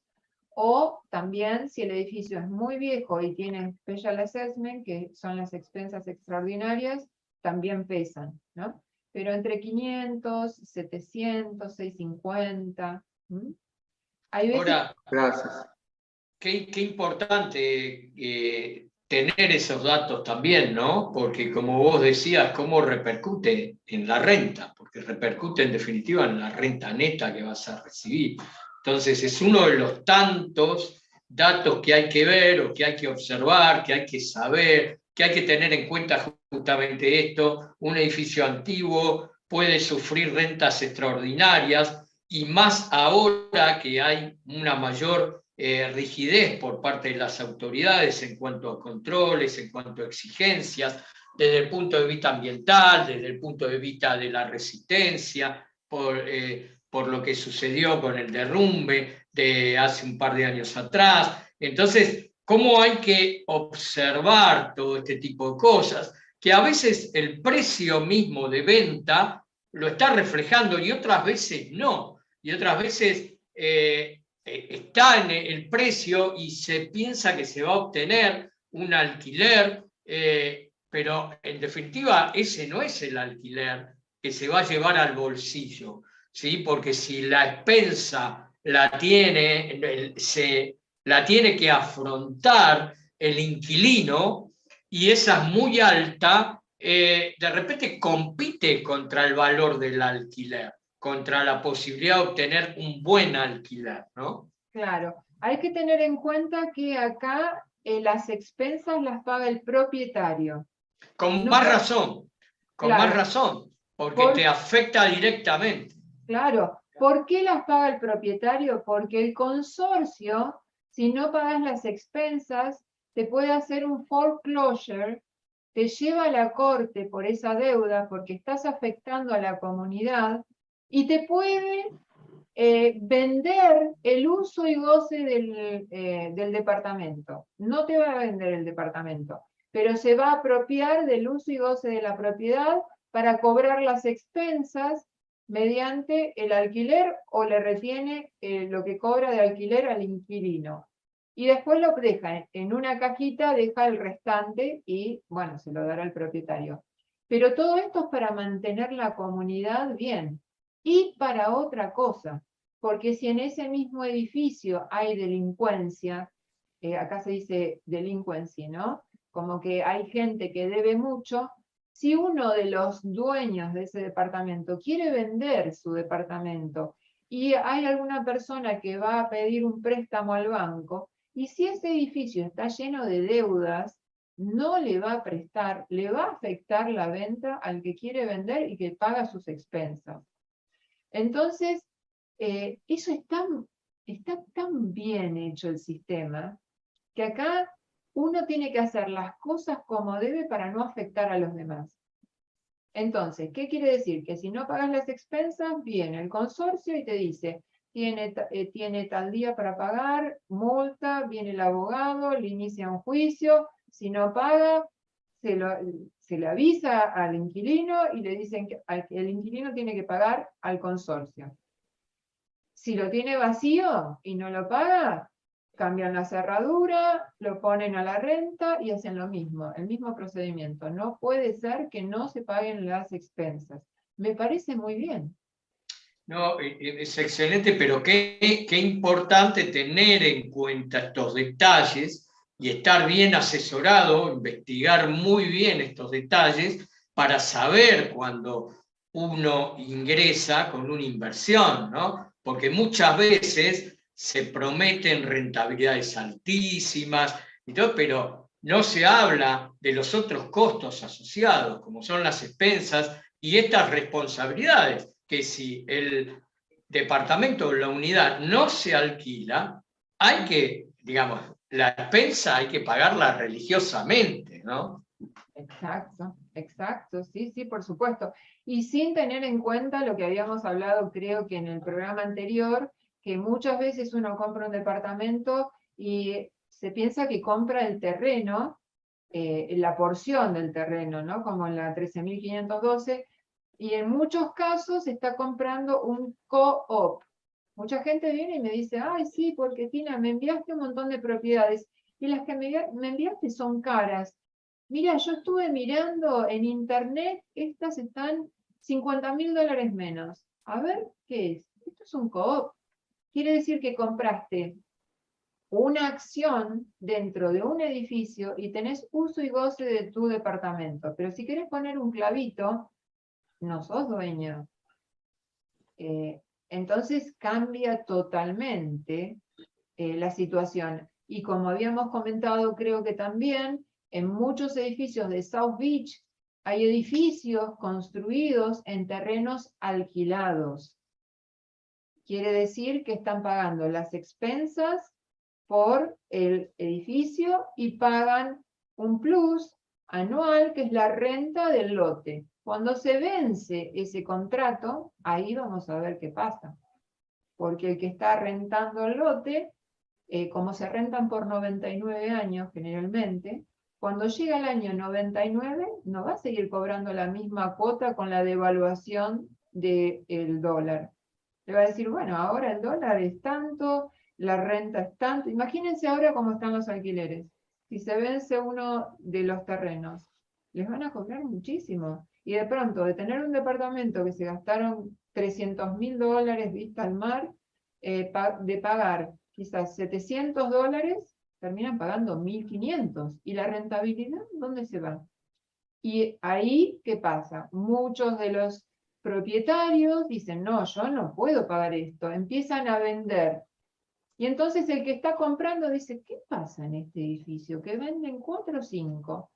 o también si el edificio es muy viejo y tiene special assessment, que son las expensas extraordinarias, también pesan, ¿no? Pero entre 500, 700, 650. Hay veces... Ahora, Gracias. qué importante tener esos datos también, ¿no? Porque como vos decías, cómo repercute en la renta, porque repercute en definitiva en la renta neta que vas a recibir. Entonces es uno de los tantos datos que hay que ver o que hay que observar, que hay que saber, que hay que tener en cuenta justamente esto. Un edificio antiguo puede sufrir rentas extraordinarias y más ahora que hay una mayor rigidez por parte de las autoridades en cuanto a controles, en cuanto a exigencias, desde el punto de vista ambiental, desde el punto de vista de la resistencia, por lo que sucedió con el derrumbe de hace un par de años atrás. Entonces, ¿cómo hay que observar todo este tipo de cosas? Que a veces el precio mismo de venta lo está reflejando y otras veces no. Y otras veces está en el precio y se piensa que se va a obtener un alquiler, pero en definitiva ese no es el alquiler que se va a llevar al bolsillo, ¿sí? Porque si la expensa la tiene que afrontar el inquilino y esa es muy alta, de repente compite contra el valor del alquiler, contra la posibilidad de obtener un buen alquiler, ¿no? Claro, hay que tener en cuenta que acá las expensas las paga el propietario. Con No, más claro, razón, porque te afecta directamente. claro. ¿Por qué las paga el propietario? Porque el consorcio, si no pagas las expensas, te puede hacer un foreclosure, te lleva a la corte por esa deuda porque estás afectando a la comunidad y te puede vender el uso y goce del departamento. No te va a vender el departamento, pero se va a apropiar del uso y goce de la propiedad para cobrar las expensas mediante el alquiler o le retiene lo que cobra de alquiler al inquilino. Y después lo deja en una cajita, deja el restante y, bueno, se lo dará al propietario. Pero todo esto es para mantener la comunidad bien. Y para otra cosa, porque si en ese mismo edificio hay delincuencia, acá se dice delincuencia, ¿no? Como que hay gente que debe mucho, si uno de los dueños de ese departamento quiere vender su departamento y hay alguna persona que va a pedir un préstamo al banco, y si ese edificio está lleno de deudas, no le va a prestar, le va a afectar la venta al que quiere vender y que paga sus expensas. Entonces, eso está tan bien hecho el sistema, que acá uno tiene que hacer las cosas como debe para no afectar a los demás. Entonces, ¿qué quiere decir? Que si no pagas las expensas, viene el consorcio y te dice, tiene tal día para pagar, multa, viene el abogado, le inicia un juicio, si no paga, se le avisa al inquilino y le dicen que el inquilino tiene que pagar al consorcio. Si lo tiene vacío y no lo paga, cambian la cerradura, lo ponen a la renta y hacen lo mismo, el mismo procedimiento. No puede ser que no se paguen las expensas. Me parece muy bien. No, es excelente, pero qué importante tener en cuenta estos detalles y estar bien asesorado, investigar muy bien estos detalles para saber cuando uno ingresa con una inversión, ¿no? Porque muchas veces se prometen rentabilidades altísimas y todo, pero no se habla de los otros costos asociados, como son las expensas y estas responsabilidades, que si el departamento o la unidad no se alquila, hay que, digamos, la expensa hay que pagarla religiosamente, ¿no? Exacto, sí, sí, por supuesto. Y sin tener en cuenta lo que habíamos hablado, creo que en el programa anterior, que muchas veces uno compra un departamento y se piensa que compra el terreno, la porción del terreno, ¿no? Como en la 13.512, y en muchos casos está comprando un co-op. Mucha gente viene y me dice, ay, sí, porque Tina, me enviaste un montón de propiedades, y las que me enviaste son caras. Mira, yo estuve mirando en internet, estas están $50.000 menos. A ver, ¿qué es? Esto es un co-op. Quiere decir que compraste una acción dentro de un edificio y tenés uso y goce de tu departamento. Pero si querés poner un clavito, no sos dueño. Entonces cambia totalmente la situación. Y como habíamos comentado, creo que también en muchos edificios de South Beach hay edificios construidos en terrenos alquilados. Quiere decir que están pagando las expensas por el edificio y pagan un plus anual, que es la renta del lote. Cuando se vence ese contrato, ahí vamos a ver qué pasa. Porque el que está rentando el lote, como se rentan por 99 años generalmente, cuando llega el año 99 no va a seguir cobrando la misma cuota con la devaluación del dólar. Le va a decir, bueno, ahora el dólar es tanto, la renta es tanto. Imagínense ahora cómo están los alquileres. Si se vence uno de los terrenos, les van a cobrar muchísimo. Y de pronto, de tener un departamento que se gastaron $300.000 vista al mar, de pagar quizás $700, terminan pagando 1.500. ¿Y la rentabilidad dónde se va? Y ahí, ¿qué pasa? Muchos de los propietarios dicen, no, yo no puedo pagar esto. Empiezan a vender. Y entonces el que está comprando dice, ¿qué pasa en este edificio? Que venden 4 o 5.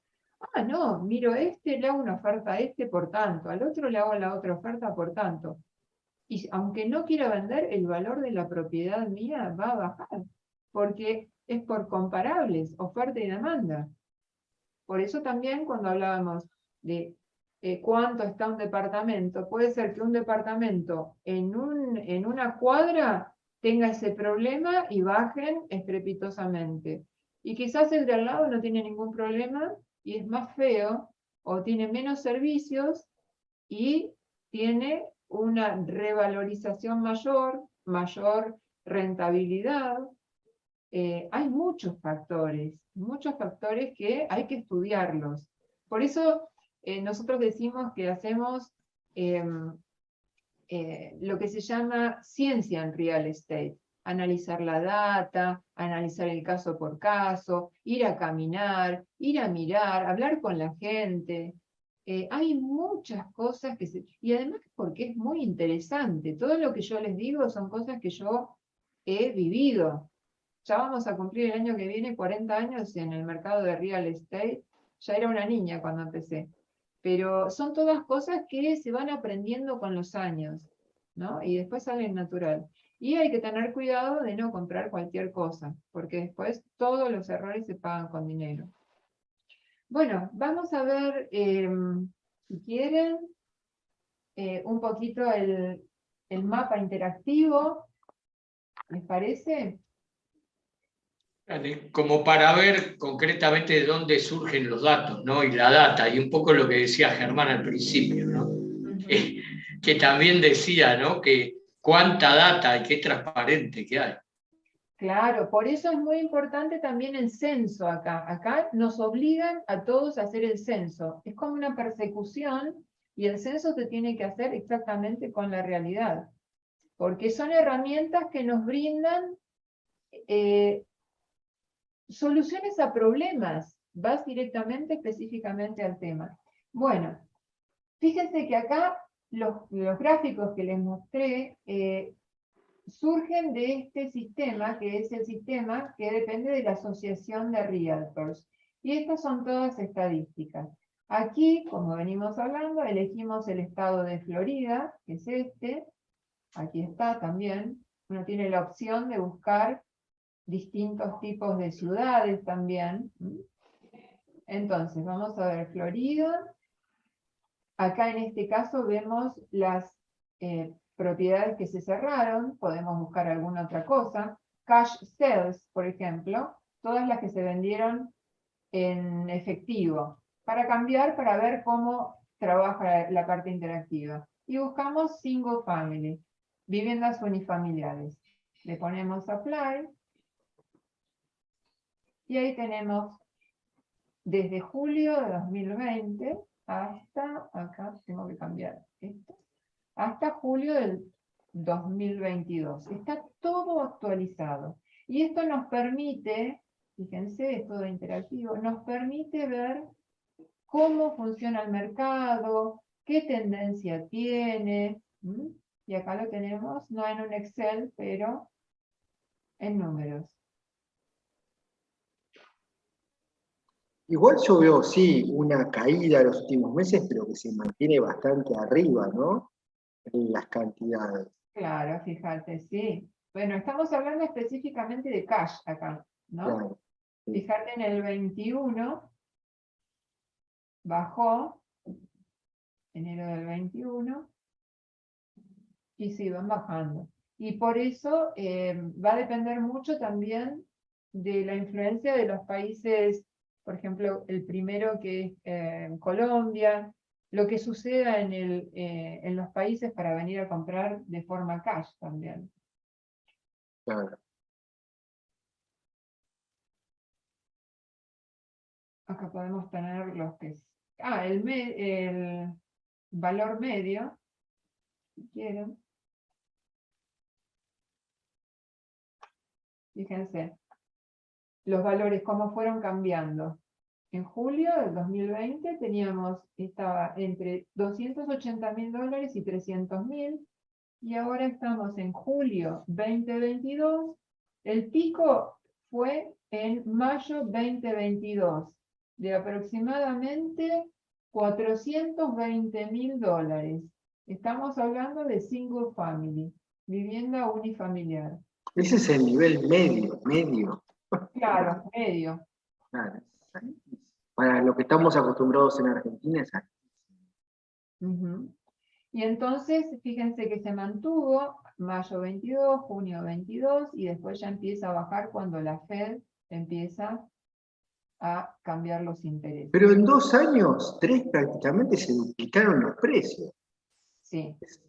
Ah, no, miro este, le hago una oferta a este por tanto, al otro le hago la otra oferta por tanto. Y aunque no quiera vender, el valor de la propiedad mía va a bajar, porque es por comparables, oferta y demanda. Por eso también cuando hablábamos de cuánto está un departamento, puede ser que un departamento en una cuadra tenga ese problema y bajen estrepitosamente. Y quizás el de al lado no tiene ningún problema y es más feo, o tiene menos servicios y tiene una revalorización mayor, mayor rentabilidad. Hay muchos factores que hay que estudiarlos. Por eso nosotros decimos que hacemos lo que se llama ciencia en real estate. Analizar la data, analizar el caso por caso, ir a caminar, ir a mirar, hablar con la gente. Hay muchas cosas que se... Y además porque es muy interesante. Todo lo que yo les digo son cosas que yo he vivido. Ya vamos a cumplir el año que viene 40 años en el mercado de real estate. Ya era una niña cuando empecé. Pero son todas cosas que se van aprendiendo con los años, ¿no? Y después salen natural. Y hay que tener cuidado de no comprar cualquier cosa, porque después todos los errores se pagan con dinero. Bueno, vamos a ver, si quieren, un poquito el mapa interactivo. ¿Les parece? Como para ver concretamente de dónde surgen los datos, ¿no? Y la data, y un poco lo que decía Germán al principio, ¿no? Que también decía, ¿no? Que cuánta data y qué transparente que hay. Claro, por eso es muy importante también el censo acá. Acá nos obligan a todos a hacer el censo. Es como una persecución y el censo se tiene que hacer exactamente con la realidad. Porque son herramientas que nos brindan soluciones a problemas. Vas directamente, específicamente al tema. Bueno, fíjense que acá los gráficos que les mostré surgen de este sistema, que es el sistema que depende de la Asociación de Realtors. Y estas son todas estadísticas. Aquí, como venimos hablando, elegimos el estado de Florida, que es este. Aquí está también. Uno tiene la opción de buscar distintos tipos de ciudades también. Entonces, vamos a ver Florida. Acá en este caso vemos las propiedades que se cerraron, podemos buscar alguna otra cosa. Cash sales, por ejemplo, todas las que se vendieron en efectivo, para cambiar, para ver cómo trabaja la carta interactiva. Y buscamos single family, viviendas unifamiliares. Le ponemos apply, y ahí tenemos desde julio de 2020 hasta, acá tengo que cambiar esto, hasta julio del 2022. Está todo actualizado. Y esto nos permite, fíjense, es todo interactivo, nos permite ver cómo funciona el mercado, qué tendencia tiene. Y acá lo tenemos, no en un Excel, pero en números. Igual yo veo, sí, una caída en los últimos meses, pero que se mantiene bastante arriba, ¿no? En las cantidades. Claro, fíjate, sí. Bueno, estamos hablando específicamente de cash acá, ¿no? Claro, sí. Fíjate, en el 21 bajó, enero del 21, y sí, van bajando. Y por eso va a depender mucho también de la influencia de los países, por ejemplo, el primero que es Colombia, lo que suceda en los países para venir a comprar de forma cash también. Claro. Acá podemos tener los que... el valor medio, si quieren. Fíjense, los valores cómo fueron cambiando. En julio del 2020 estaba entre $280.000 y $300.000, y ahora estamos en julio 2022. El pico fue en mayo 2022, de aproximadamente $420.000. Estamos hablando de single family, vivienda unifamiliar. Ese es el nivel medio. Claro, medio. Claro. Para lo que estamos acostumbrados en Argentina es Uh-huh. Y entonces, fíjense que se mantuvo mayo 22, junio 22, y después ya empieza a bajar cuando la Fed empieza a cambiar los intereses. Pero en 2 años, 3 prácticamente se duplicaron los precios. Sí. Es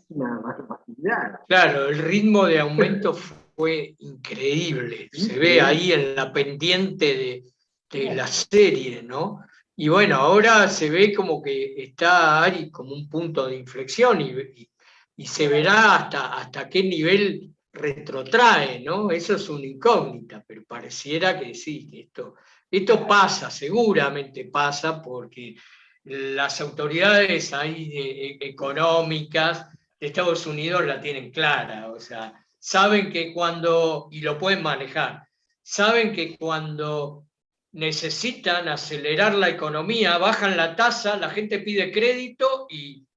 una barbaridad. Claro, el ritmo de aumento fue increíble. Se ve ahí en la pendiente de la serie, ¿no? Y bueno, ahora se ve como que está ahí como un punto de inflexión y se verá hasta qué nivel retrotrae, ¿no? Eso es una incógnita, pero pareciera que sí, que esto pasa, seguramente pasa, porque las autoridades ahí económicas de Estados Unidos la tienen clara, o sea, saben que cuando, y lo pueden manejar, saben que cuando necesitan acelerar la economía, bajan la tasa, la gente pide crédito y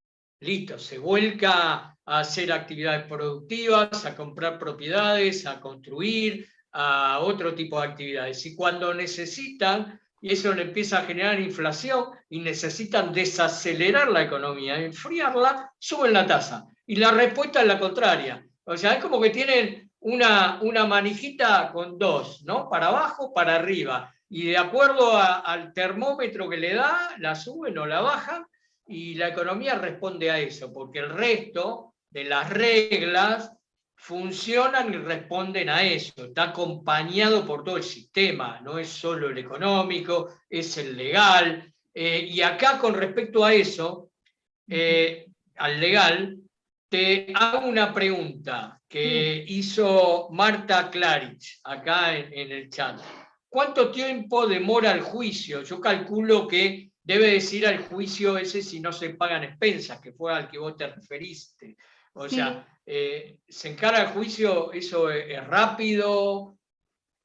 listo, se vuelca a hacer actividades productivas, a comprar propiedades, a construir, a otro tipo de actividades. Y cuando necesitan, y eso le empieza a generar inflación, y necesitan desacelerar la economía, enfriarla, suben la tasa. Y la respuesta es la contraria. O sea, es como que tienen una manijita con dos, ¿no? Para abajo, para arriba. Y de acuerdo al termómetro que le da, la suben o la bajan, y la economía responde a eso, porque el resto de las reglas funcionan y responden a eso. Está acompañado por todo el sistema, no es solo el económico, es el legal. Y acá con respecto a eso, al legal, te hago una pregunta que hizo Marta Clarich acá en el chat. ¿Cuánto tiempo demora el juicio? Yo calculo que debe decir al juicio ese si no se pagan expensas, que fue al que vos te referiste. O sea, ¿se encara el juicio? ¿Eso es rápido?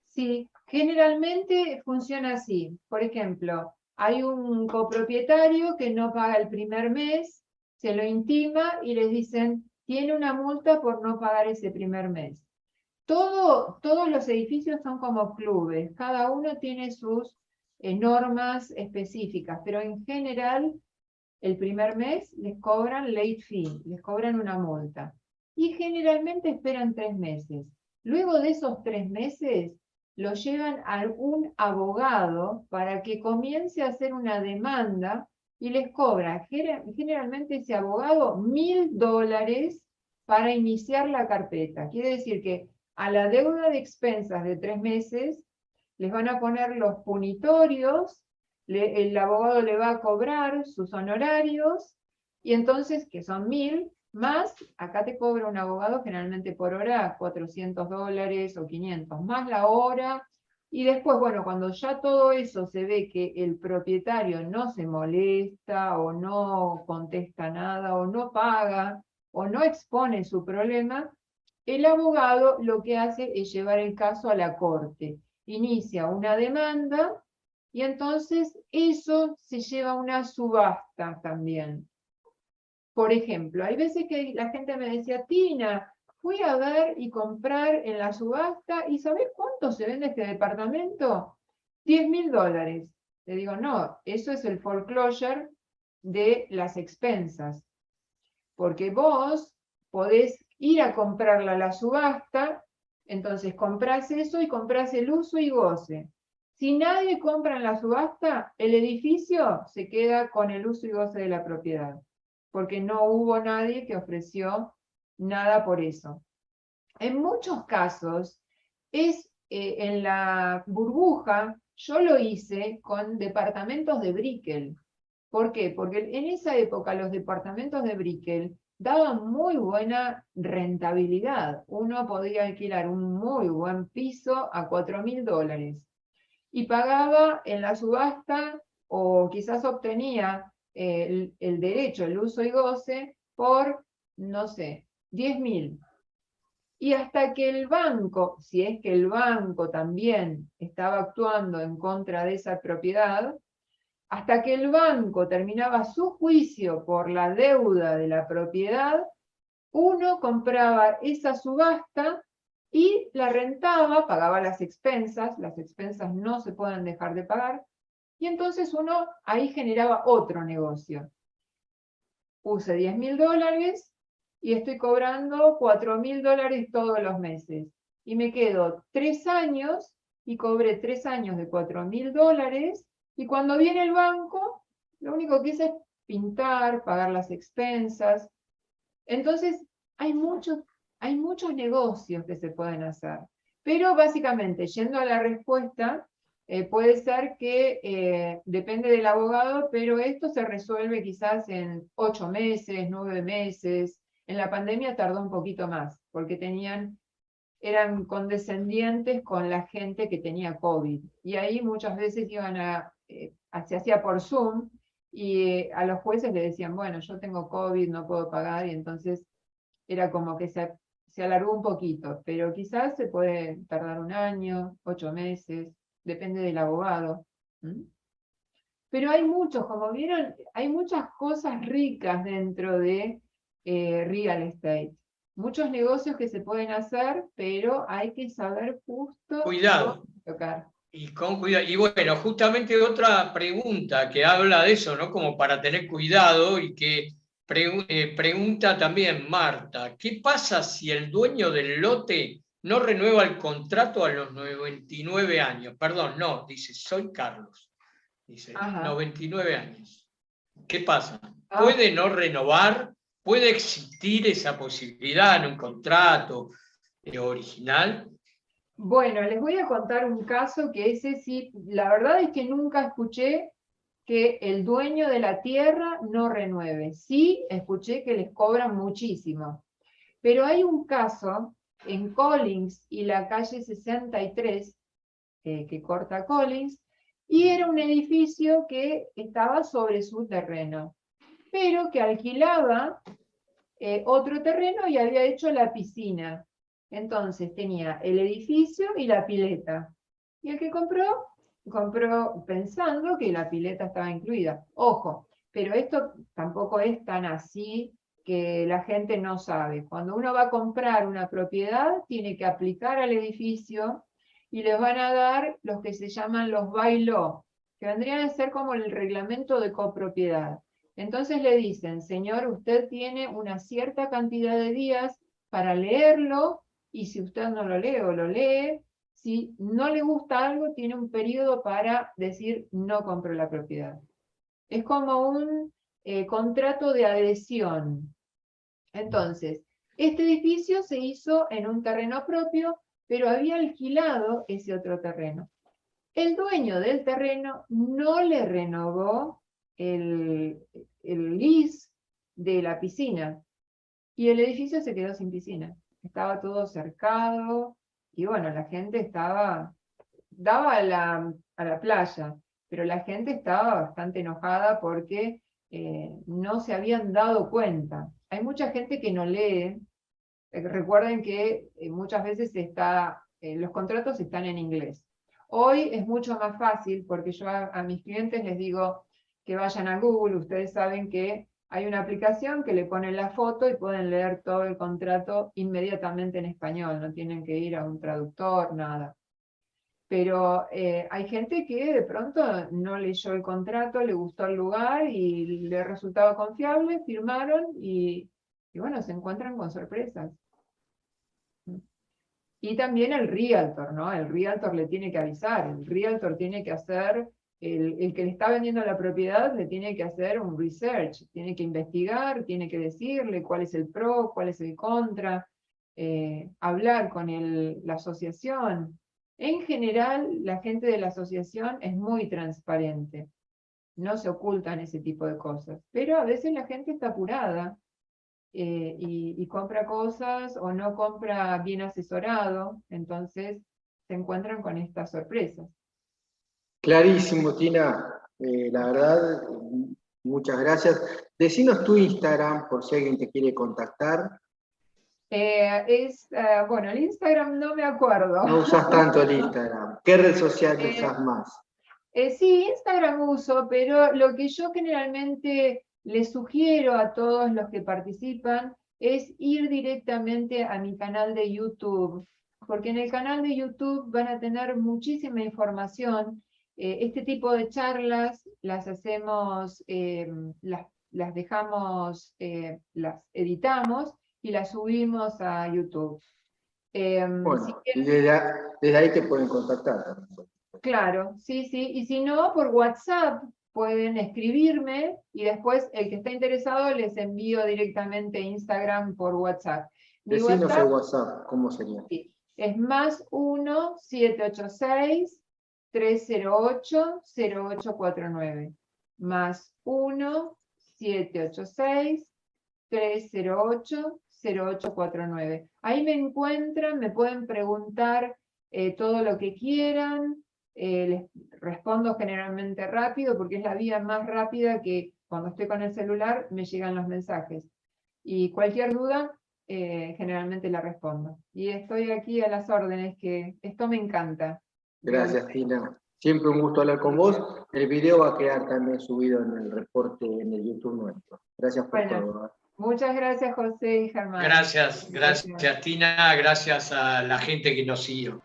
Sí, generalmente funciona así. Por ejemplo, hay un copropietario que no paga el primer mes, se lo intima y les dicen, tiene una multa por no pagar ese primer mes. Todos los edificios son como clubes, cada uno tiene sus normas específicas, pero en general el primer mes les cobran late fee, les cobran una multa. Y generalmente esperan 3 meses. Luego de esos 3 meses, lo llevan a un abogado para que comience a hacer una demanda y les cobra generalmente ese abogado $1000 para iniciar la carpeta. Quiere decir que a la deuda de expensas de 3 meses les van a poner los punitorios, el abogado le va a cobrar sus honorarios, y entonces, que son 1000, más, acá te cobra un abogado generalmente por hora $400 o 500, más la hora, y después, bueno, cuando ya todo eso se ve que el propietario no se molesta, o no contesta nada, o no paga, o no expone su problema, el abogado lo que hace es llevar el caso a la corte. Inicia una demanda y entonces eso se lleva a una subasta también. Por ejemplo, hay veces que la gente me decía, Tina, fui a ver y comprar en la subasta y ¿sabés cuánto se vende este departamento? $10.000. Le digo, no, eso es el foreclosure de las expensas. Porque vos podés ir a comprarla a la subasta, entonces comprás eso y comprás el uso y goce. Si nadie compra en la subasta, el edificio se queda con el uso y goce de la propiedad, porque no hubo nadie que ofreció nada por eso. En muchos casos, en la burbuja, yo lo hice con departamentos de Brickell. ¿Por qué? Porque en esa época los departamentos de Brickell daban muy buena rentabilidad. Uno podía alquilar un muy buen piso a $4000 y pagaba en la subasta, o quizás obtenía el derecho, el uso y goce por, no sé, 10.000. Y hasta que el banco, si es que el banco también estaba actuando en contra de esa propiedad, hasta que el banco terminaba su juicio por la deuda de la propiedad, uno compraba esa subasta y la rentaba, pagaba las expensas no se pueden dejar de pagar, y entonces uno ahí generaba otro negocio. Puse $10.000 y estoy cobrando $4000 todos los meses. Y me quedo 3 años y cobré 3 años de $4000. Y cuando viene el banco, lo único que hice es pintar, pagar las expensas. Entonces, hay muchos negocios que se pueden hacer. Pero básicamente, yendo a la respuesta, puede ser que, depende del abogado, pero esto se resuelve quizás en 8 meses, 9 meses. En la pandemia tardó un poquito más, porque eran condescendientes con la gente que tenía COVID. Y ahí muchas veces se hacía por Zoom, y a los jueces le decían, bueno, yo tengo COVID, no puedo pagar, y entonces era como que se alargó un poquito, pero quizás se puede tardar 1 año, 8 meses, depende del abogado. ¿Mm? Pero hay muchos, como vieron, hay muchas cosas ricas dentro de real estate. Muchos negocios que se pueden hacer, pero hay que saber justo Cuidado. dónde tocar. Y con cuidado. Y bueno, justamente otra pregunta que habla de eso, ¿no? Como para tener cuidado y que pregunta también Marta, ¿qué pasa si el dueño del lote no renueva el contrato a los 99 años? Perdón, no, dice, soy Carlos. Dice, Ajá. 99 años. ¿Qué pasa? Ah. ¿Puede no renovar? ¿Puede existir esa posibilidad en un contrato original? Bueno, les voy a contar un caso que ese sí, la verdad es que nunca escuché que el dueño de la tierra no renueve. Sí, escuché que les cobran muchísimo. Pero hay un caso en Collins y la calle 63, que corta Collins, y era un edificio que estaba sobre su terreno, pero que alquilaba otro terreno y había hecho la piscina. Entonces tenía el edificio y la pileta. Y el que compró, compró pensando que la pileta estaba incluida. Ojo, pero esto tampoco es tan así que la gente no sabe. Cuando uno va a comprar una propiedad, tiene que aplicar al edificio y les van a dar los que se llaman los by-law, que vendrían a ser como el reglamento de copropiedad. Entonces le dicen, señor, usted tiene una cierta cantidad de días para leerlo, y si usted no lo lee o lo lee, si no le gusta algo, tiene un periodo para decir no compro la propiedad. Es como un contrato de adhesión. Entonces, este edificio se hizo en un terreno propio, pero había alquilado ese otro terreno. El dueño del terreno no le renovó el lease de la piscina, y el edificio se quedó sin piscina. Estaba todo cercado, y bueno, la gente daba a la playa, pero la gente estaba bastante enojada porque no se habían dado cuenta. Hay mucha gente que no lee. Recuerden que muchas veces los contratos están en inglés. Hoy es mucho más fácil porque yo a mis clientes les digo que vayan a Google. Ustedes saben que hay una aplicación que le ponen la foto y pueden leer todo el contrato inmediatamente en español, no tienen que ir a un traductor, nada. Pero hay gente que de pronto no leyó el contrato, le gustó el lugar y le resultaba confiable, firmaron y bueno, se encuentran con sorpresas. Y también el realtor, ¿no? El realtor le tiene que avisar, el realtor tiene que hacer, el que le está vendiendo la propiedad le tiene que hacer un research, tiene que investigar, tiene que decirle cuál es el pro, cuál es el contra, hablar con la asociación. En general, la gente de la asociación es muy transparente, no se ocultan ese tipo de cosas, pero a veces la gente está apurada y compra cosas o no compra bien asesorado, entonces se encuentran con estas sorpresas. Clarísimo, Tina. La verdad, muchas gracias. Decinos tu Instagram por si alguien te quiere contactar. Bueno, el Instagram no me acuerdo. No usas tanto el Instagram. ¿Qué red social usas más? Sí, Instagram uso, pero lo que yo generalmente les sugiero a todos los que participan es ir directamente a mi canal de YouTube, porque en el canal de YouTube van a tener muchísima información. Este tipo de charlas las hacemos, las dejamos, las editamos y las subimos a YouTube. Bueno, Si y quieren, desde ahí te pueden contactar. claro, sí, sí. Y si no, por WhatsApp pueden escribirme y después el que está interesado les envío directamente Instagram por WhatsApp. Mi Decinos el WhatsApp WhatsApp, ¿cómo sería? sí, es +1 786 308-0849, más 1-786-308-0849. Ahí me encuentran, me pueden preguntar todo lo que quieran, les respondo generalmente rápido porque es la vía más rápida que cuando estoy con el celular me llegan los mensajes. Y cualquier duda, generalmente la respondo. Y estoy aquí a las órdenes, que esto me encanta. Gracias, Tina. Siempre un gusto hablar con vos. El video va a quedar también subido en el reporte en el YouTube nuestro. Gracias por todo. Muchas gracias, José y Germán. Gracias, Tina, gracias a la gente que nos siguió.